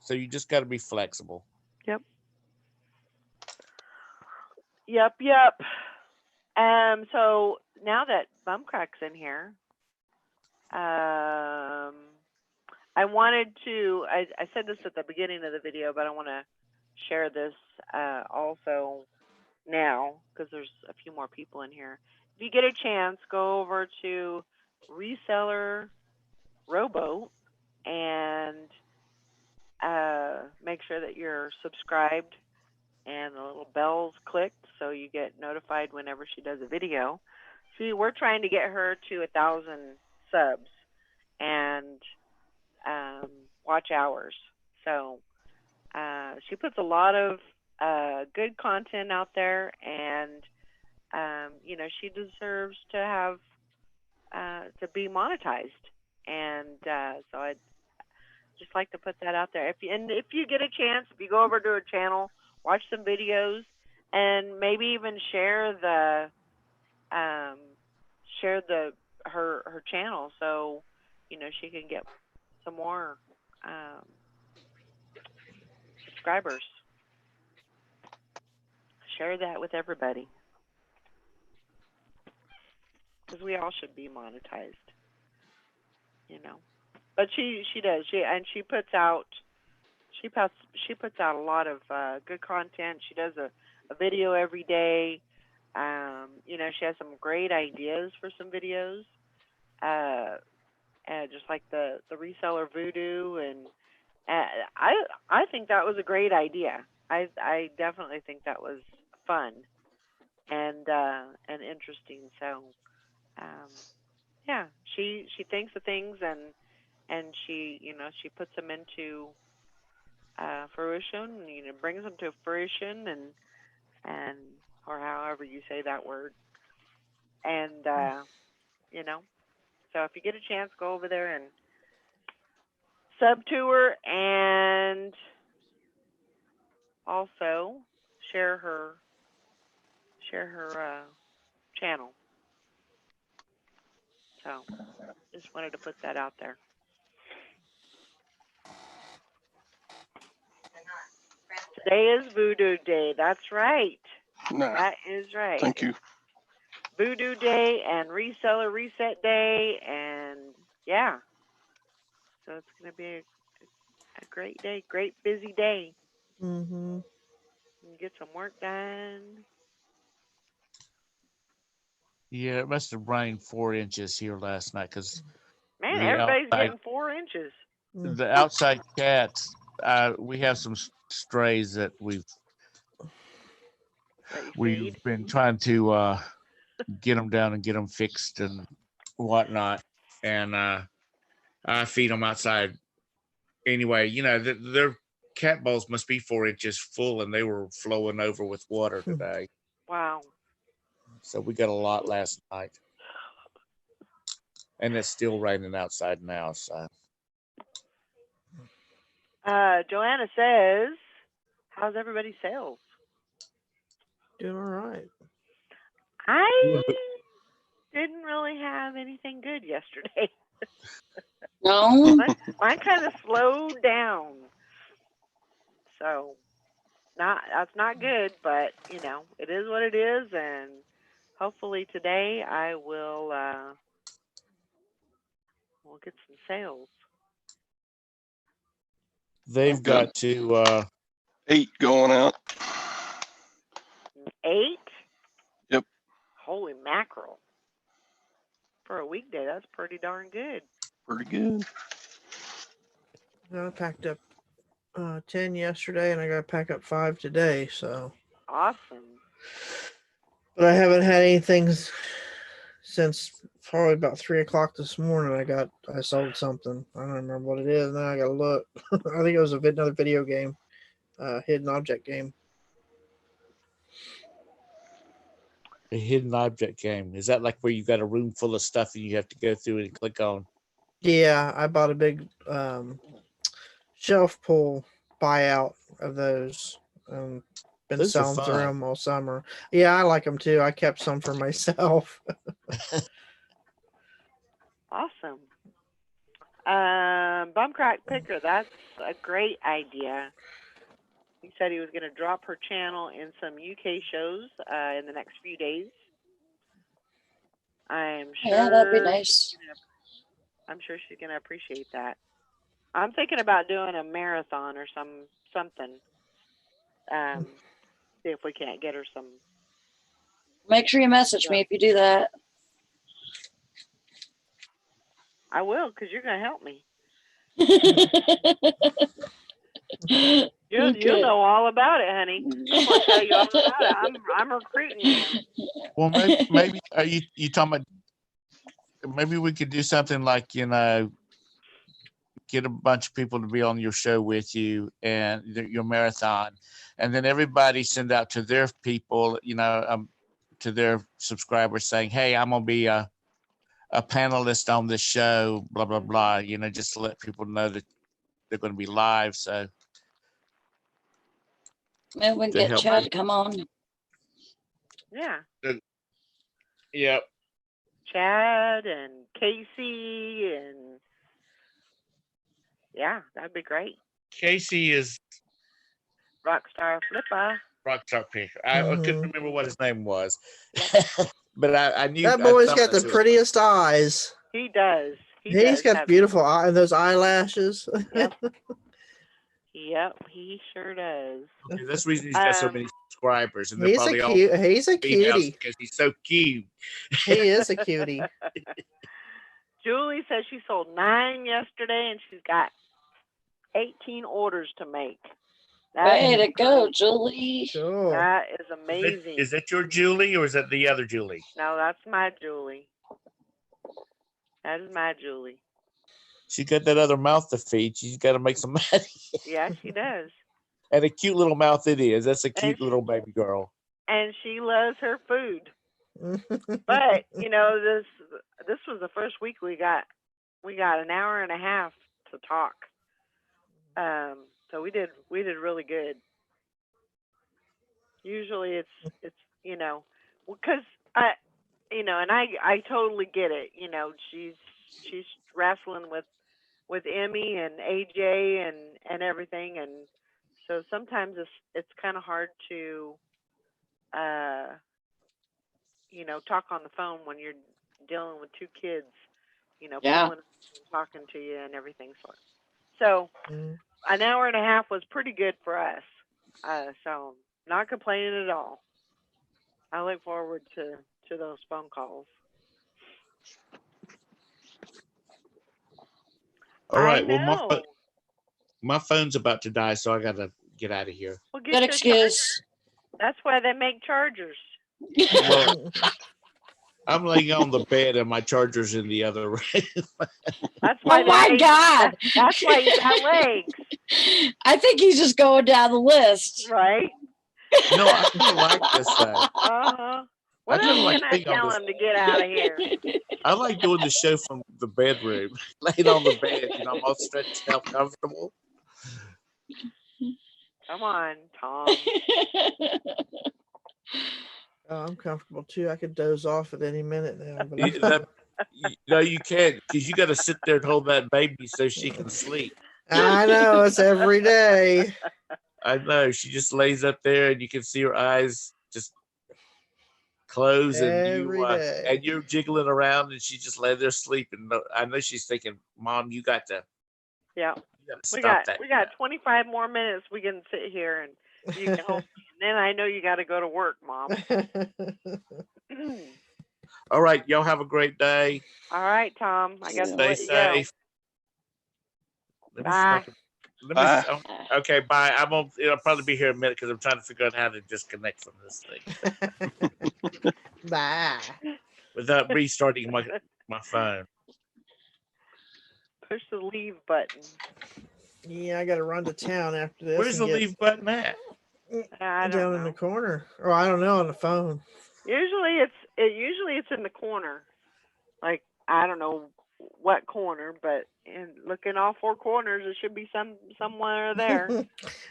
So you just got to be flexible. Yep. So now that Bumcrack's in here, I wanted to. I said this at the beginning of the video, but I want to share this also now because there's a few more people in here. If you get a chance, go over to Reseller Rowboat and make sure that you're subscribed and the little bells clicked so you get notified whenever she does a video. See, we're trying to get her to 1,000 subs and watch hours. So she puts a lot of good content out there, and she deserves to have to be monetized. And so I'd just like to put that out there. If you get a chance, if you go over to her channel, watch some videos, and maybe even share her channel so she can get some more subscribers. Share that with everybody because we all should be monetized, But she does. She puts out a lot of good content. She does a video every day. She has some great ideas for some videos. Just like the reseller voodoo, and I think that was a great idea. I definitely think that was fun and interesting. So she thinks of things and she puts them into fruition, brings them to fruition and or however you say that word. And so if you get a chance, go over there and sub to her, and also share her channel. So just wanted to put that out there. Today is Voodoo Day. That's right. Nah, That is right. thank you. Voodoo Day and Reseller Reset Day, and yeah. So it's going to be a great day, great busy day. Mm-hmm. Get some work done. Yeah, it must have rained 4 inches here last night because Man, the everybody's outside- getting 4 inches. the outside cats. We have some strays that we've That you feed. been trying to get them down and get them fixed and whatnot, and I feed them outside anyway. Their cat bowls must be 4 inches full, and they were flowing over with water today. Wow. So we got a lot last night, and it's still raining outside now. So Joanna says, "How's everybody's sales?" Doing all right. I didn't really have anything good yesterday. No, Mine kind of slowed down. So That's not good, but you know, it is what it is, and hopefully today I will we'll get some sales. They've got to 8 going out. 8? Yep. Holy mackerel. For a weekday, that's pretty darn good. Pretty good. I packed up 10 yesterday, and I got to pack up 5 today. So, Awesome. but I haven't had anything since probably about 3 o'clock this morning. I sold something. I don't remember what it is. Now I got to look. I think it was another video game, hidden object game. a hidden object game. Is that like where you got a room full of stuff and you have to go through and click on? Yeah, I bought a big shelf pull buyout of those. Been Those are selling through fun. them all summer. Yeah, I like them too. I kept some for myself. Awesome. Bumcrack Picker, that's a great idea. He said he was going to drop her channel in some UK shows in the next few days. I'm sure. Yeah, that'd be nice. I'm sure she's going to appreciate that. I'm thinking about doing a marathon or something. See if we can't get her some. Make sure you message me if you do that. I will, because you're going to help me. You'll Okay. know all about it, honey. I'm going to tell you all about it. I'm recruiting you. Well, maybe are you talking about? Maybe we could do something like, you know, get a bunch of people to be on your show with you and your marathon, and then everybody send out to their people, you know, to their subscribers saying, "Hey, I'm gonna be a panelist on this show," blah blah blah. You know, just to let people know that they're going to be live. So Maybe we can To get help Chad me. to come on. Yeah. yeah, Chad and Casey and yeah, that'd be great. Casey is Rockstar Flipper. Rockstar Picker. I couldn't Mhm. remember what his name was, but I knew That boy's I got the thought prettiest eyes. He does. He's got have- beautiful eyes. Those eyelashes. Yep. Yep, he sure does. Okay, that's the reason he's got so Um, many subscribers, and they're He's a probably all cute. He's a females cutie. because he's so cute. He is a cutie. Julie says she sold 9 yesterday and she's got 18 orders to make. Way That to go, Julie. Cool. That is amazing. Is that your Julie or is that the other Julie? No, that's my Julie. That is my Julie. She's got that other mouth to feed. She's got to make some money. Yeah, she does. And a cute little mouth it is. That's a cute she- little baby girl. And she loves her food. But, you know, this was the first week we got an hour and a half to talk. So we did really good. Usually it's you know, because I totally get it. You know, she's wrestling with Emmy and AJ and everything, and so sometimes it's kind of hard to talk on the phone when you're dealing with 2 kids, Yeah. pulling and talking to you and everything. So Mm. an hour and a half was pretty good for us. So not complaining at all. I look forward to those phone calls. All right. I Well, know. my phone's about to die, so I got to get out of here. Well, get Good your excuse. charger. That's why they make chargers. Well, I'm laying on the bed and my charger's in the other room. That's why Oh my God. That's why you got legs, I think he's just going down the list. right? No, I kind of like this thing. Uh-huh. What kinda else like can I being on tell this- him to get out of here? I like doing the show from the bedroom, laying on the bed. You know, I'm all stretched out, comfortable. Come on, Tom. Oh, I'm comfortable too. I could doze off at any minute now. No, you can't, because you got to sit there and hold that baby so she can sleep. I know it's every day. I know. She just lays up there, and you can see her eyes just close, Every day. and you're jiggling around, and she just lay there sleeping. I know she's thinking, "Mom, you got to Yeah. stop that." We got 25 more minutes. We can sit here and you can hold me. And then I know you got to go to work, Mom. All right, y'all have a great day. All right, Tom. I guess we'll Stay let you go. safe. Let me see if I Bye. can- let me Bye. see- oh, okay, bye. It'll probably be here a minute because I'm trying to figure out how to disconnect from this thing Bye. without restarting my phone. Push the leave button. Yeah, I got to run to town after this. Where's the and get leave button at? I don't down in know. the corner? Or I don't know, on the phone. Usually it's in the corner. Like, I don't know what corner, but look in all four corners. It should be somewhere there.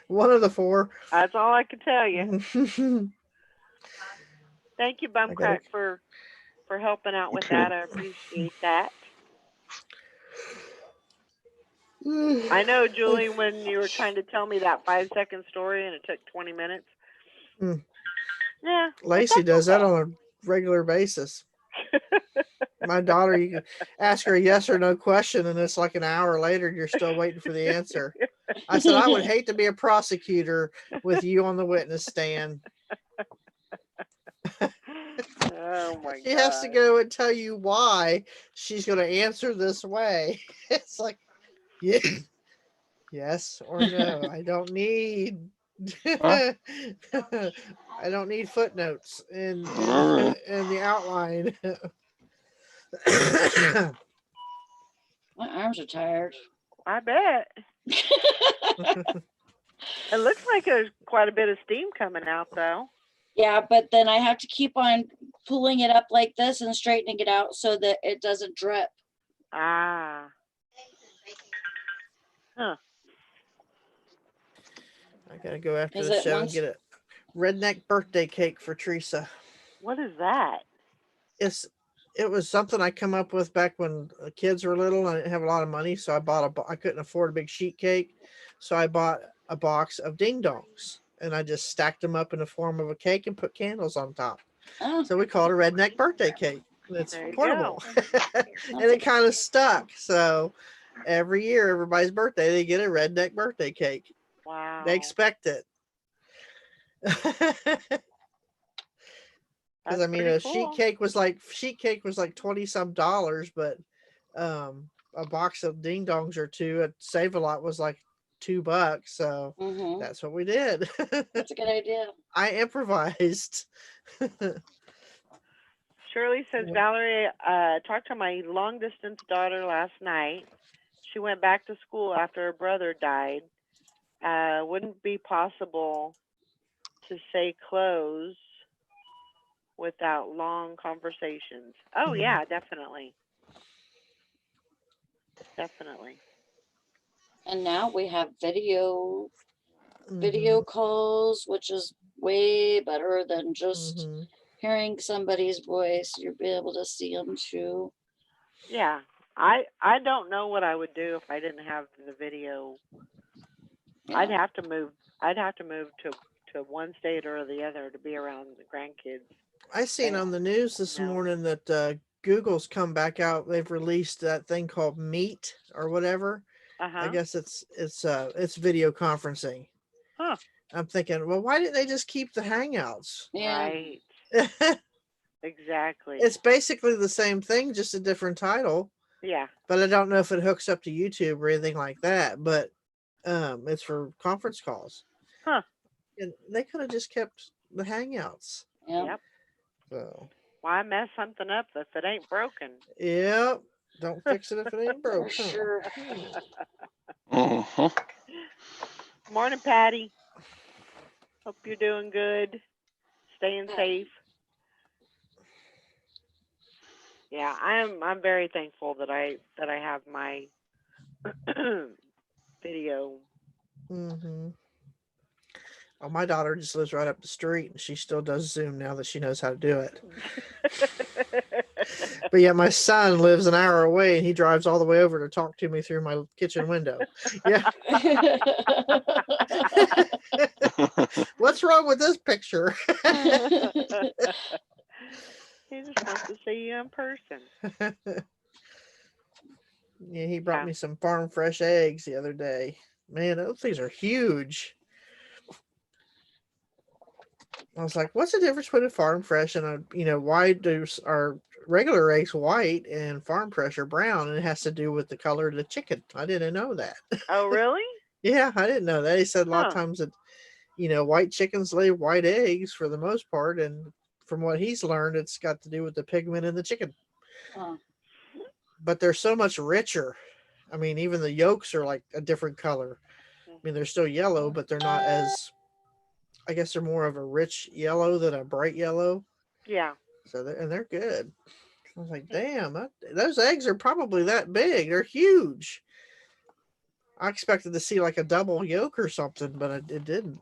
One of the four. That's all I can tell you. I Thank you, gotta- Bumcrack, for helping out with Okay. that. I appreciate that. I know, Julie, when you were trying to tell me that 5-second story and it took 20 minutes. Mm. Yeah. Lacey does that on a regular basis. My daughter, you can ask her a yes or no question, and it's like an hour later, you're still waiting for the answer. I said, I would hate to be a prosecutor with you on the witness stand. Oh my She has to God. go and tell you why she's going to answer this way. It's like, yeah, yes or no. I don't need. Huh? I don't need footnotes in All right. the outline. My arms are tired. I bet. It looks like there's quite a bit of steam coming out, though. Yeah, but then I have to keep on pulling it up like this and straightening it out so that it doesn't drip. Ah. Huh. I gotta go after Is the it show and once- get a redneck birthday cake for Teresa. What is that? It was something I come up with back when the kids were little and I didn't have a lot of money, so I couldn't afford a big sheet cake, so I bought a box of ding dongs and I just stacked them up in the form of a cake and put candles on top. Oh, So we call it a redneck birthday cake. It's There you portable, and it kind of stuck. So every year, everybody's birthday, they get a redneck birthday cake. Wow. They expect it. Because That's I mean, pretty a cool. sheet cake was like $20 some, but a box of ding dongs or two at Save a Lot was like $2. So mhm. that's what we did. That's a good idea. I improvised. Shirley says, What? Valerie, talked to my long distance daughter last night. She went back to school after her brother died. Wouldn't be possible to say close without long conversations. Oh, Mhm. yeah, definitely. Definitely. And now we have video Mhm, calls, which is way better than just mhm. hearing somebody's voice. You'll be able to see them too. Yeah. I don't know what I would do if I didn't have the video. I'd Yeah. have to move. I'd have to move to one state or the other to be around the grandkids. I seen on the news this No. morning that Google's come back out. They've released that thing called Meet or whatever. Uh-huh. I guess it's video conferencing. Huh. I'm thinking, well, why didn't they just keep the Hangouts? Yeah. Right. Exactly. It's basically the same thing, just a different title. Yeah. But I don't know if it hooks up to YouTube or anything like that. But it's for conference calls. Huh. And they could have just kept the Hangouts. Yeah. Yep. So, Why mess something up if it ain't broken? yep. Don't fix it if it ain't broke. For huh? sure. Uh-huh. Morning, Patty. Hope you're doing good. Staying safe. Yeah, I'm very thankful that I have my video. Mm-hmm. Oh, my daughter just lives right up the street, and she still does Zoom now that she knows how to do it. But yeah, my son lives an hour away, and he drives all the way over to talk to me through my kitchen window. Yeah, what's wrong with this picture? He just wants to see you in person. Yeah, he brought Yeah. me some farm fresh eggs the other day. Man, those things are huge. I was like, what's the difference between a farm fresh and why are regular eggs white and farm fresh are brown? And it has to do with the color of the chicken. I didn't know that. Oh, really? Yeah, I didn't know that. He said a lot of Huh. times that, white chickens lay white eggs for the most part. And from what he's learned, it's got to do with the pigment in the chicken. Oh, But they're so much richer. I mean, even the yolks are like a different color. I mean, they're still yellow, but they're not as, I guess they're more of a rich yellow than a bright yellow. Yeah. So they're good. I was like, damn, those eggs are probably that big. They're huge. I expected to see like a double yolk or something, but it didn't.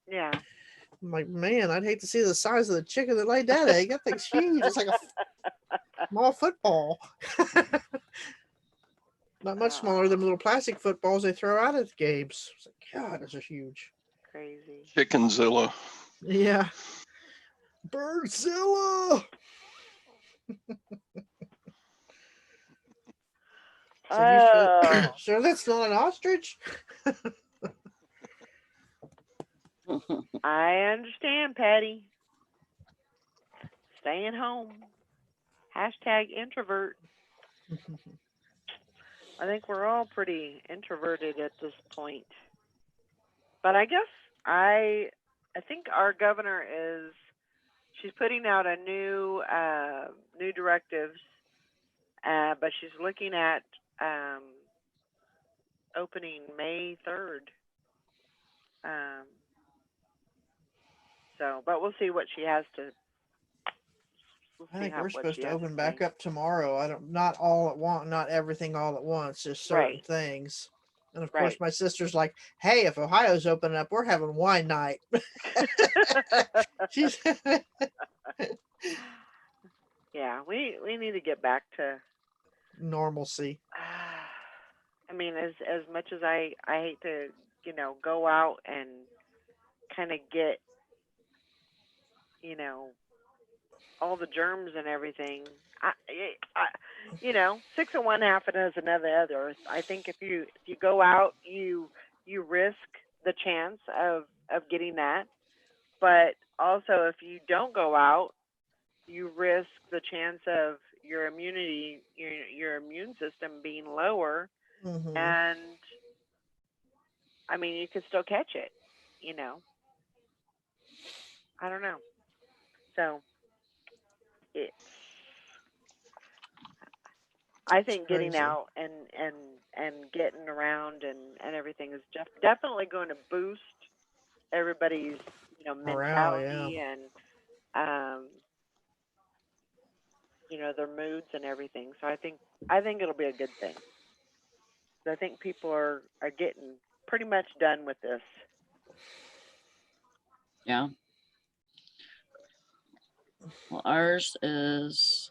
Yeah. I'm like, man, I'd hate to see the size of the chicken that laid that egg. That thing's huge. It's like a small football. Not much smaller than little plastic footballs they throw out at the games. It's like, God, those are huge. Crazy. Chickenzilla. Yeah. Birdzilla. So you Oh. sure that's not an ostrich? I understand, Patty. Staying home. Hashtag introvert. I think we're all pretty introverted at this point. But I guess I think our governor she's putting out a new directives, but she's looking at opening May 3rd. But we'll see what she has to. I think we're what supposed she to has open say. back up tomorrow. Not all at once, not everything all at once, just certain Right. things. And of Right. course, my sister's like, "Hey, if Ohio's opening up, we're having wine night." She's Yeah, we need to get back to. normalcy. I mean, as much as I hate to go out and kind of get all the germs and everything. Six of one, half a dozen of the other. I think if you go out, you risk the chance of getting that, but also if you don't go out, you risk the chance of your immunity, your immune system being lower, Mm-hmm. and I mean you could still catch it. I don't know. So I think getting crazy. out and getting around and everything is definitely going to boost everybody's Morale, mentality and their moods and everything. So I think it'll be a good thing. I think people are getting pretty much done with this. yeah. Well, ours is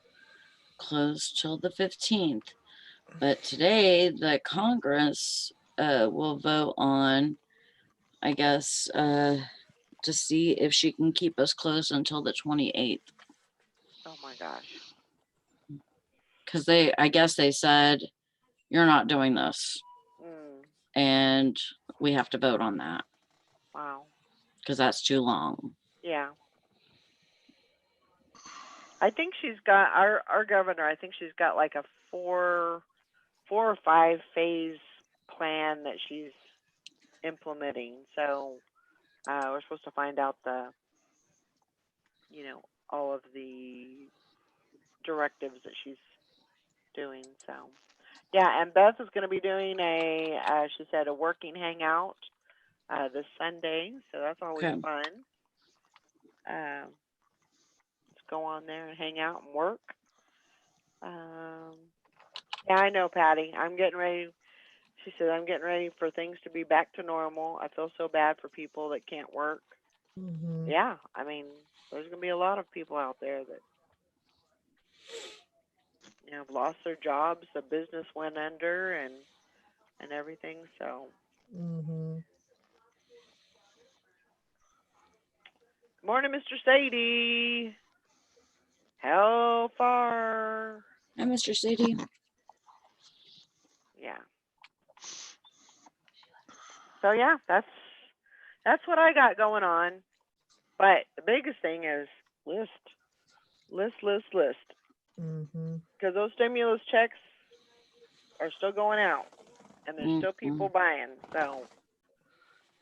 closed till the 15th. But today, the Congress will vote on, I guess, to see if she can keep us closed until the 28th. Oh my gosh. Because I guess they said, you're not doing this. And we have to vote on that. Wow. Because that's too long. Yeah. I think she's got our governor. I think she's got like a 4 or 5 phase plan that she's implementing. So we're supposed to find out all of the directives that she's doing. So yeah, and Beth is going to be doing she said a working hangout this Sunday. So that's always fun. Let's go on there and hang out and work. Yeah, I know, Patty. I'm getting ready. She said, I'm getting ready for things to be back to normal. I feel so bad for people that can't work. Mm-hmm. Yeah, I mean, there's going to be a lot of people out there that have lost their jobs. The business went under and everything. So, Mm-hmm. Morning, Mr. Sadie. How far? Hi, Mr. Sadie. Yeah. So yeah, that's what I got going on. But the biggest thing is list. Mm-hmm. Because those stimulus checks are still going out, and there's still Mm-hmm. people buying. So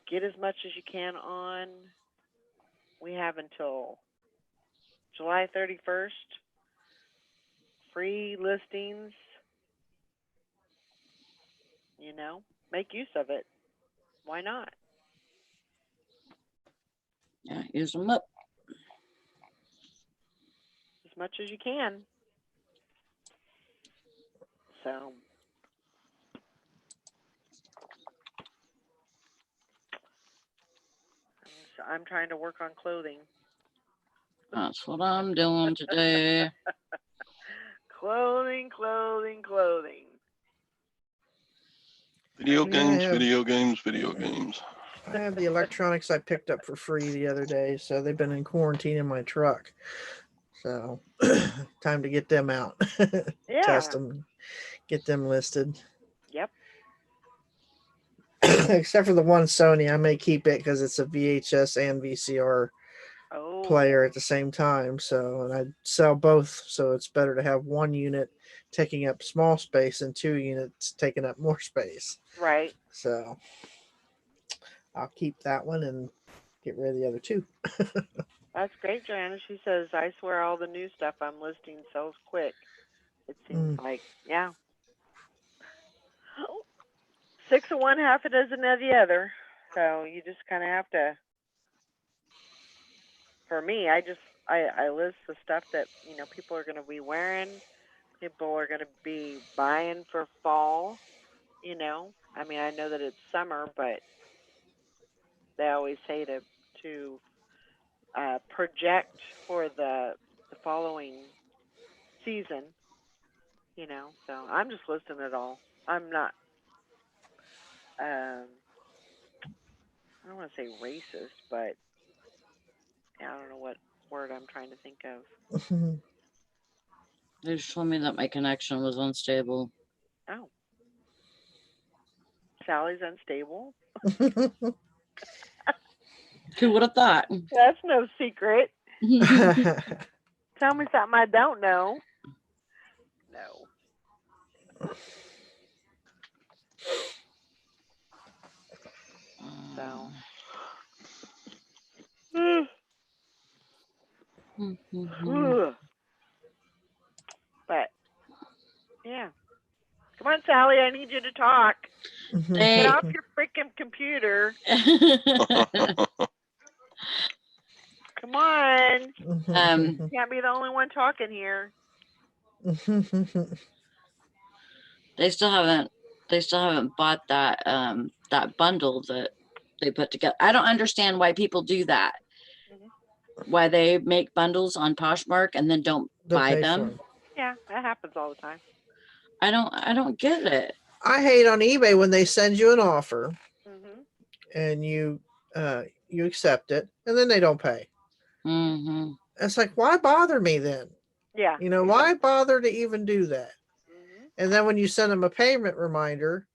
get as much as you can on. We have until July 31st. Free listings. You know, make use of it. Why not? Yeah, use them up. As much as you can. So I'm trying to work on clothing. That's what I'm doing today. Clothing. Video Yeah, games, I have- video games, video games. I have the electronics I picked up for free the other day, so they've been in quarantine in my truck. So time to get them out, Yeah. test them, get them listed. Yep. Except for the one Sony, I may keep it because it's a VHS and VCR Oh. player at the same time. So, and I sell both, so it's better to have one unit taking up small space and two units taking up more space. Right. So, I'll keep that one and get rid of the other two. That's great, Joanna. She says, I swear all the new stuff I'm listing sells quick. It seems like, yeah. 6 of one, half a dozen of the other. So you just kind of have to. For me, I list the stuff that people are going to be wearing. People are going to be buying for fall. I mean, I know that it's summer, but they always say to project for the following season. So I'm just listing it all. I'm not. I don't want to say racist, but I don't know what word I'm trying to think of. They just told me that my connection was unstable. Oh, Sally's unstable. Who would have thought? That's no secret. Tell me something I don't know. No. So. But yeah. Come on, Sally, I need you to talk. Get off your freaking computer. Come on. You can't be the only one talking here. They still haven't bought that that bundle that they put together. I don't understand why people do that. Why they make bundles on Poshmark and then don't buy them. Yeah, that happens all the time. I don't get it. I hate on eBay when they send you an offer and you accept it and then they don't pay. It's like, why bother me then? Yeah. Why bother to even do that? And then when you send them a payment reminder,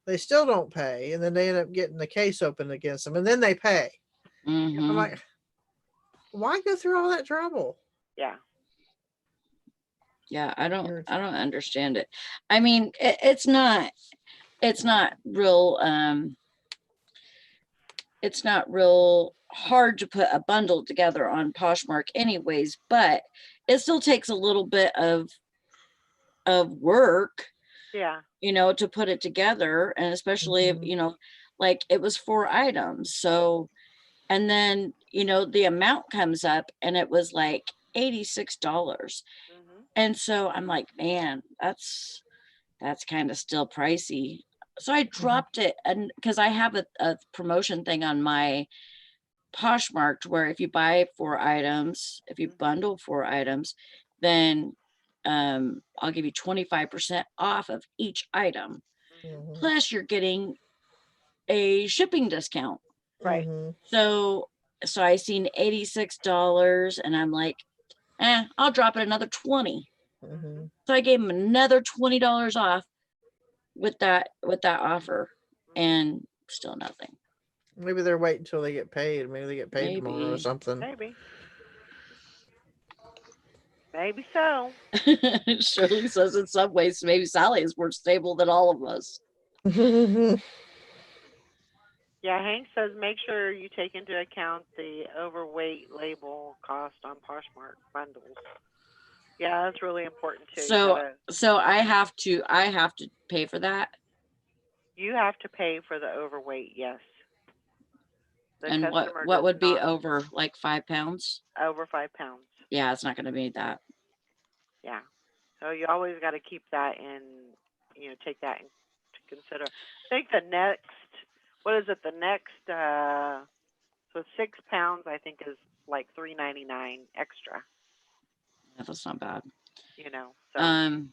they still don't pay, and then they end up getting the case open against them, and then they pay. I'm like, why go through all that trouble? Yeah. Yeah, I don't understand it. I mean, it's not real it's not real hard to put a bundle together on Poshmark anyways, but it still takes a little bit of work. Yeah. To put it together, and especially if, like it was 4 items. So, and then, the amount comes up and it was like $86. And so I'm like, man, that's kind of still pricey. So I dropped it, and because I have a promotion thing on my Poshmark where if you buy 4 items, if you bundle 4 items, then I'll give you 25% off of each item. Plus you're getting a shipping discount. Right. So so I seen $86 and I'm like, I'll drop it another 20. Mhm. So I gave him another $20 off with that offer, and still nothing. Maybe they're waiting until they get paid. Maybe they get paid tomorrow or Maybe. something. Maybe. Maybe so. Shirley says in some ways maybe Sally is more stable than all of us. Yeah, Hank says make sure you take into account the overweight label cost on Poshmark bundles. Yeah, that's really important too. So I have to pay for that. You have to pay for the overweight, yes. The And customer what does would be not. over like 5 pounds? Over 5 pounds? Yeah, it's not going to be that. Yeah. So you always got to keep that in, take that into consider. I think the next, what is it? The next, so 6 pounds, I think is like $3.99 extra. Yeah, that's not bad. So.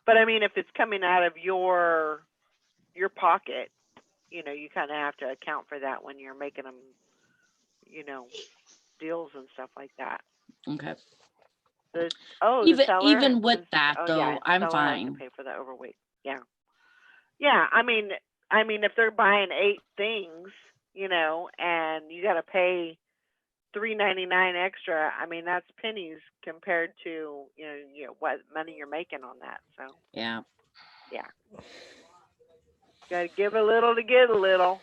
But I mean, if it's coming out of your pocket, you kind of have to account for that when you're making them, deals and stuff like that. Okay. The even seller with that though, yeah, I'm seller fine. has to pay for the overweight. Yeah. Yeah. I mean, if they're buying 8 things, and you got to pay $3.99 extra, I mean that's pennies compared to what money you're making on that. So. Yeah. Yeah. Got to give a little to get a little.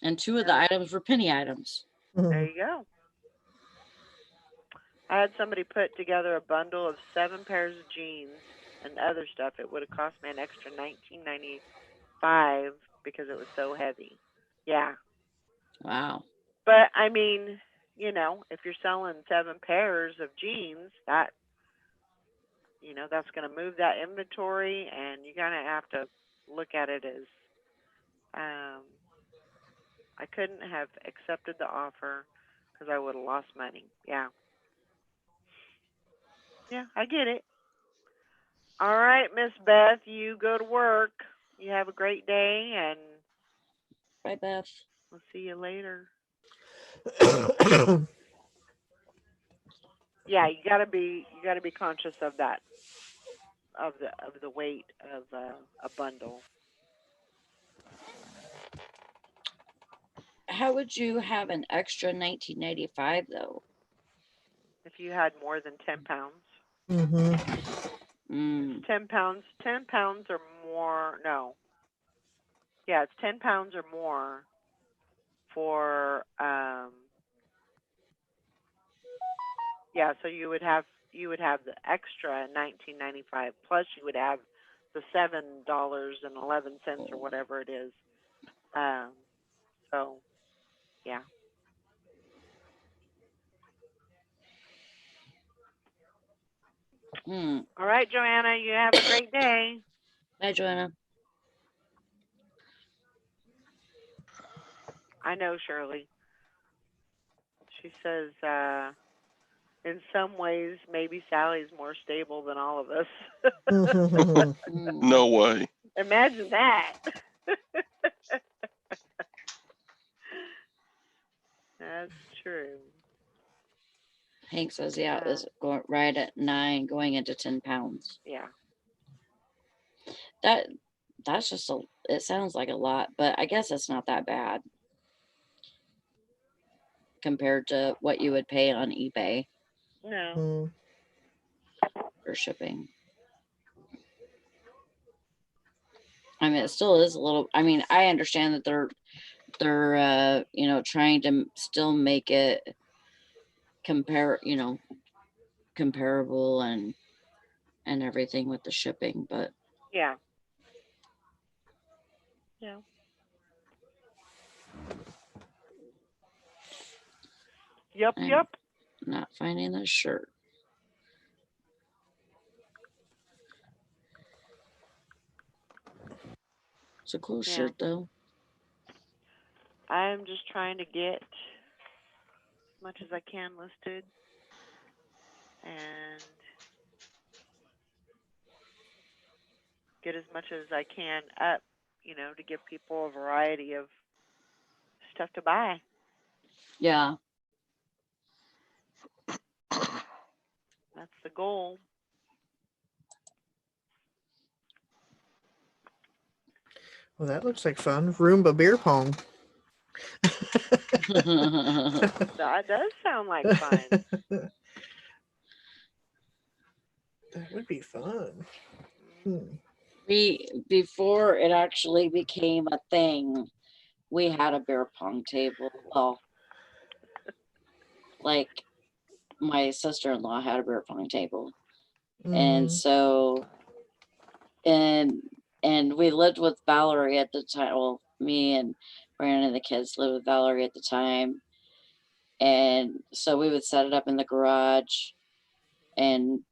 And 2 of the items were penny items. There you go. I had somebody put together a bundle of 7 pairs of jeans and other stuff. It would have cost me an extra $19.95 because it was so heavy. Yeah. Wow. But I mean, if you're selling 7 pairs of jeans, that that's going to move that inventory, and you're going to have to look at it as I couldn't have accepted the offer because I would have lost money. Yeah. Yeah, I get it. All right, Miss Beth, you go to work. You have a great day, and Bye, Beth. we'll see you later. Yeah, you gotta be conscious of that, of the weight of a bundle. How would you have an extra $19.95 though? If you had more than 10 pounds. Mm-hmm. 10 pounds or more. No. Yeah, it's 10 pounds or more for yeah, so you would have the extra $19.95 plus you would have the $7.11 or whatever it is. So yeah. All right, Joanna, you have a great day. Bye, Joanna. I know, Shirley. She says, in some ways, maybe Sally's more stable than all of us. No way. Imagine that. That's true. Hank says, yeah, it was going right at 9, going into 10 pounds. Yeah. That's just it sounds like a lot, but I guess it's not that bad compared to what you would pay on eBay. No. For shipping. I mean, it still is a little, I mean, I understand that they're trying to still make it comparable and everything with the shipping, but yeah. Yeah. Yep. Not finding the shirt. It's a cool shirt though. I'm just trying to get as much as I can listed and get as much as I can up, to give people a variety of stuff to buy. Yeah. That's the goal. Well, that looks like fun. Roomba beer pong. That does sound like fun. That would be fun. Hmm. Before it actually became a thing, we had a beer pong table. Well, like my sister-in-law had a beer pong table. And Mm. so, and we lived with Valerie at the time. Well, me and Brandon and the kids lived with Valerie at the time. And so we would set it up in the garage and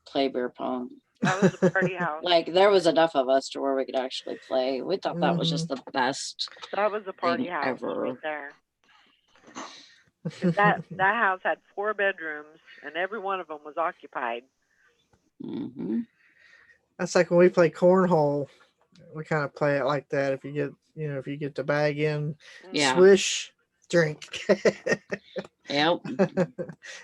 play beer pong. That was a party house. Like there was enough of us to where we could actually play. We thought that was Mhm. just the best That was a party thing house ever. right there. 'Cause that house had 4 bedrooms, and every one of them was occupied. Hmm. That's like when we play cornhole. We kind of play it like that. If you get the bag in, Yeah. swish, drink. Yep.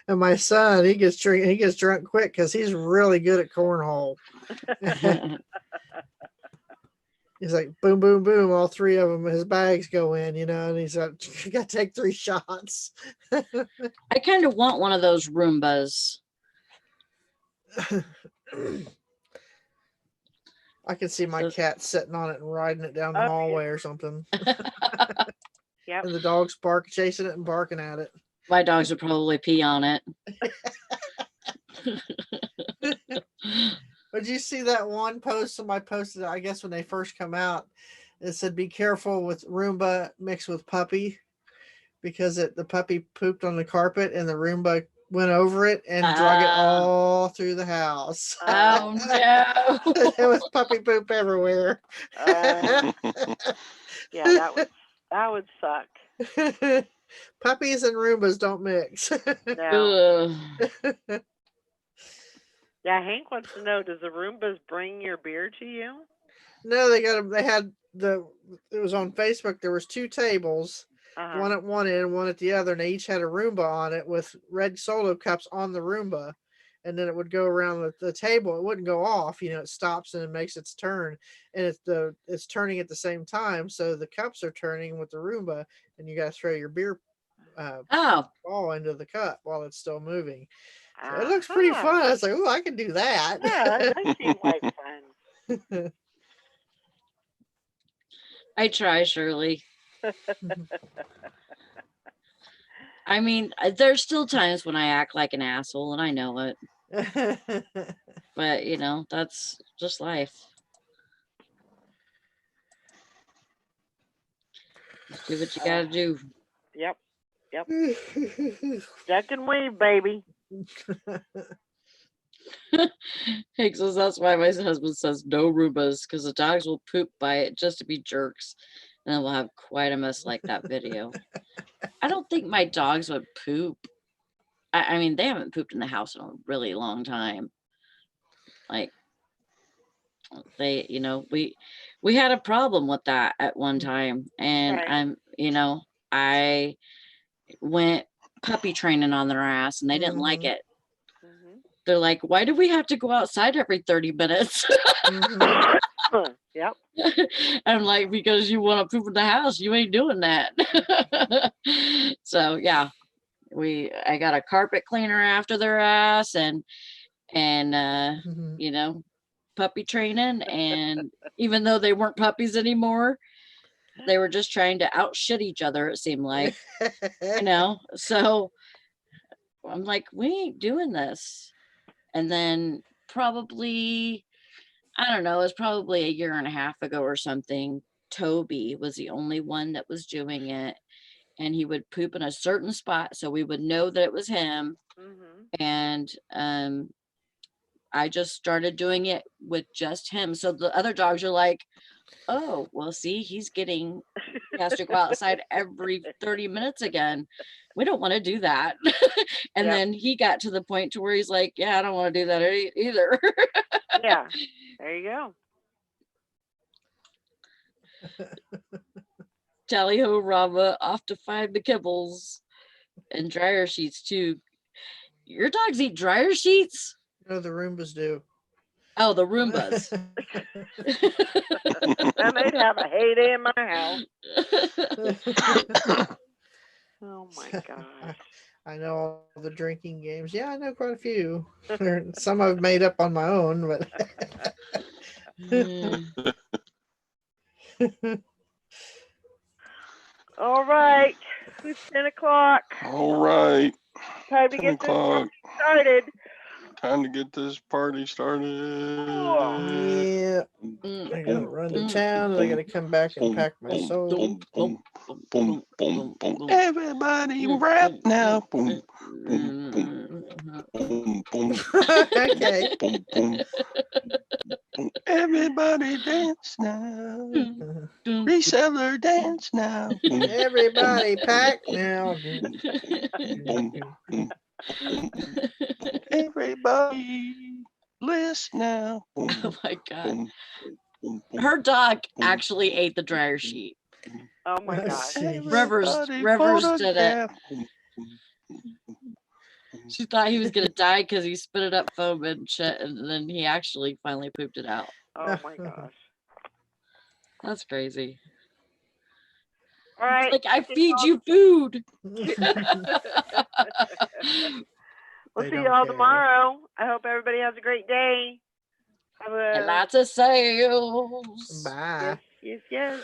And my son, he gets drunk quick because he's really good at cornhole. He's like boom, boom, boom. All 3 of them, his bags go in, and he's like, you got to take 3 shots. I kind of want one of those Roombas. I can see my So- cat sitting on it and riding it down the Oh, yeah. hallway or something. Yep. And the dogs chasing it and barking at it. My dogs would probably pee on it. Did you see that one post somebody posted, I guess when they first come out? It said, be careful with Roomba mixed with puppy, because the puppy pooped on the carpet and the Roomba went over it and drug it all through the house. Oh no. There was puppy poop everywhere. Yeah, that would suck. Puppies and Roombas don't mix. No. Ugh. Yeah, Hank wants to know, does the Roombas bring your beer to you? No, it was on Facebook. There was 2 tables, Uh-huh. one at one end, one at the other, and they each had a Roomba on it with red Solo cups on the Roomba. And then it would go around the table. It wouldn't go off, it stops and it makes its turn, and it's turning at the same time. So the cups are turning with the Roomba, and you got to throw your beer Oh, ball into the cup while it's still moving. So it looks pretty Uh-huh. fun. I was like, oh, I can do that. Yeah, that does seem like fun. I try, Shirley. I mean, there's still times when I act like an asshole, and I know it. But that's just life. Just do what you gotta do. Yep. Duck and weave, baby. Hank says that's why my husband says no Roombas, because the dogs will poop by it just to be jerks. And then we'll have quite a mess like that video. I don't think my dogs would poop. I mean, they haven't pooped in the house in a really long time. Like they, we had a problem with that at one time. And Right. I went puppy training on their ass and they didn't like Mhm. it. Mhm. They're like, why do we have to go outside every 30 minutes? Mhm. Yep. I'm like, because you want to poop in the house, you ain't doing that. So yeah, I got a carpet cleaner after their ass and Mhm. puppy training. And even though they weren't puppies anymore, they were just trying to outshit each other, it seemed like. So I'm like, we ain't doing this. And then probably, I don't know, it was probably a year and a half ago or something. Toby was the only one that was doing it. And he would poop in a certain spot so we would know that it was him. Mhm. And I just started doing it with just him. So the other dogs are like, oh, well, see, he has to go outside every 30 minutes again. We don't want to do that. And Yep. then he got to the point to where he's like, yeah, I don't want to do that either. Yeah. There you go. Tally ho, Rama, off to find the kibbles. And dryer sheets too. Your dogs eat dryer sheets? No, the Roombas do. Oh, the Roombas. And they'd have a heyday in my house. Oh my gosh. I know all the drinking games. Yeah, I know quite a few. Some I've made up on my own, but Mm. All right. It's 10 o'clock. All right, Time to 10 get this o'clock. started. Time to get this party started. yeah, I gotta run to town and I gotta come back and pack my soul. Boom, boom, boom, boom. Everybody rap now. Boom, boom, boom, boom, boom, Okay. boom, boom, boom. Everybody dance now. Reseller dance now. Boom, Everybody pack now. boom, boom, boom. Everybody listen now. Boom, Oh my God. boom, boom, boom. Her dog boom. actually ate the dryer sheet. Oh my Oh, gosh. jeez. Rivers did it. She thought he was gonna die because he spit it up foam and shit, and then he actually finally pooped it out. Oh my gosh. That's crazy. All right. Like, I feed you food. We'll They see don't y'all care. tomorrow. I hope everybody has a great day. Have And a lots of sales. Bye. yes. Bye.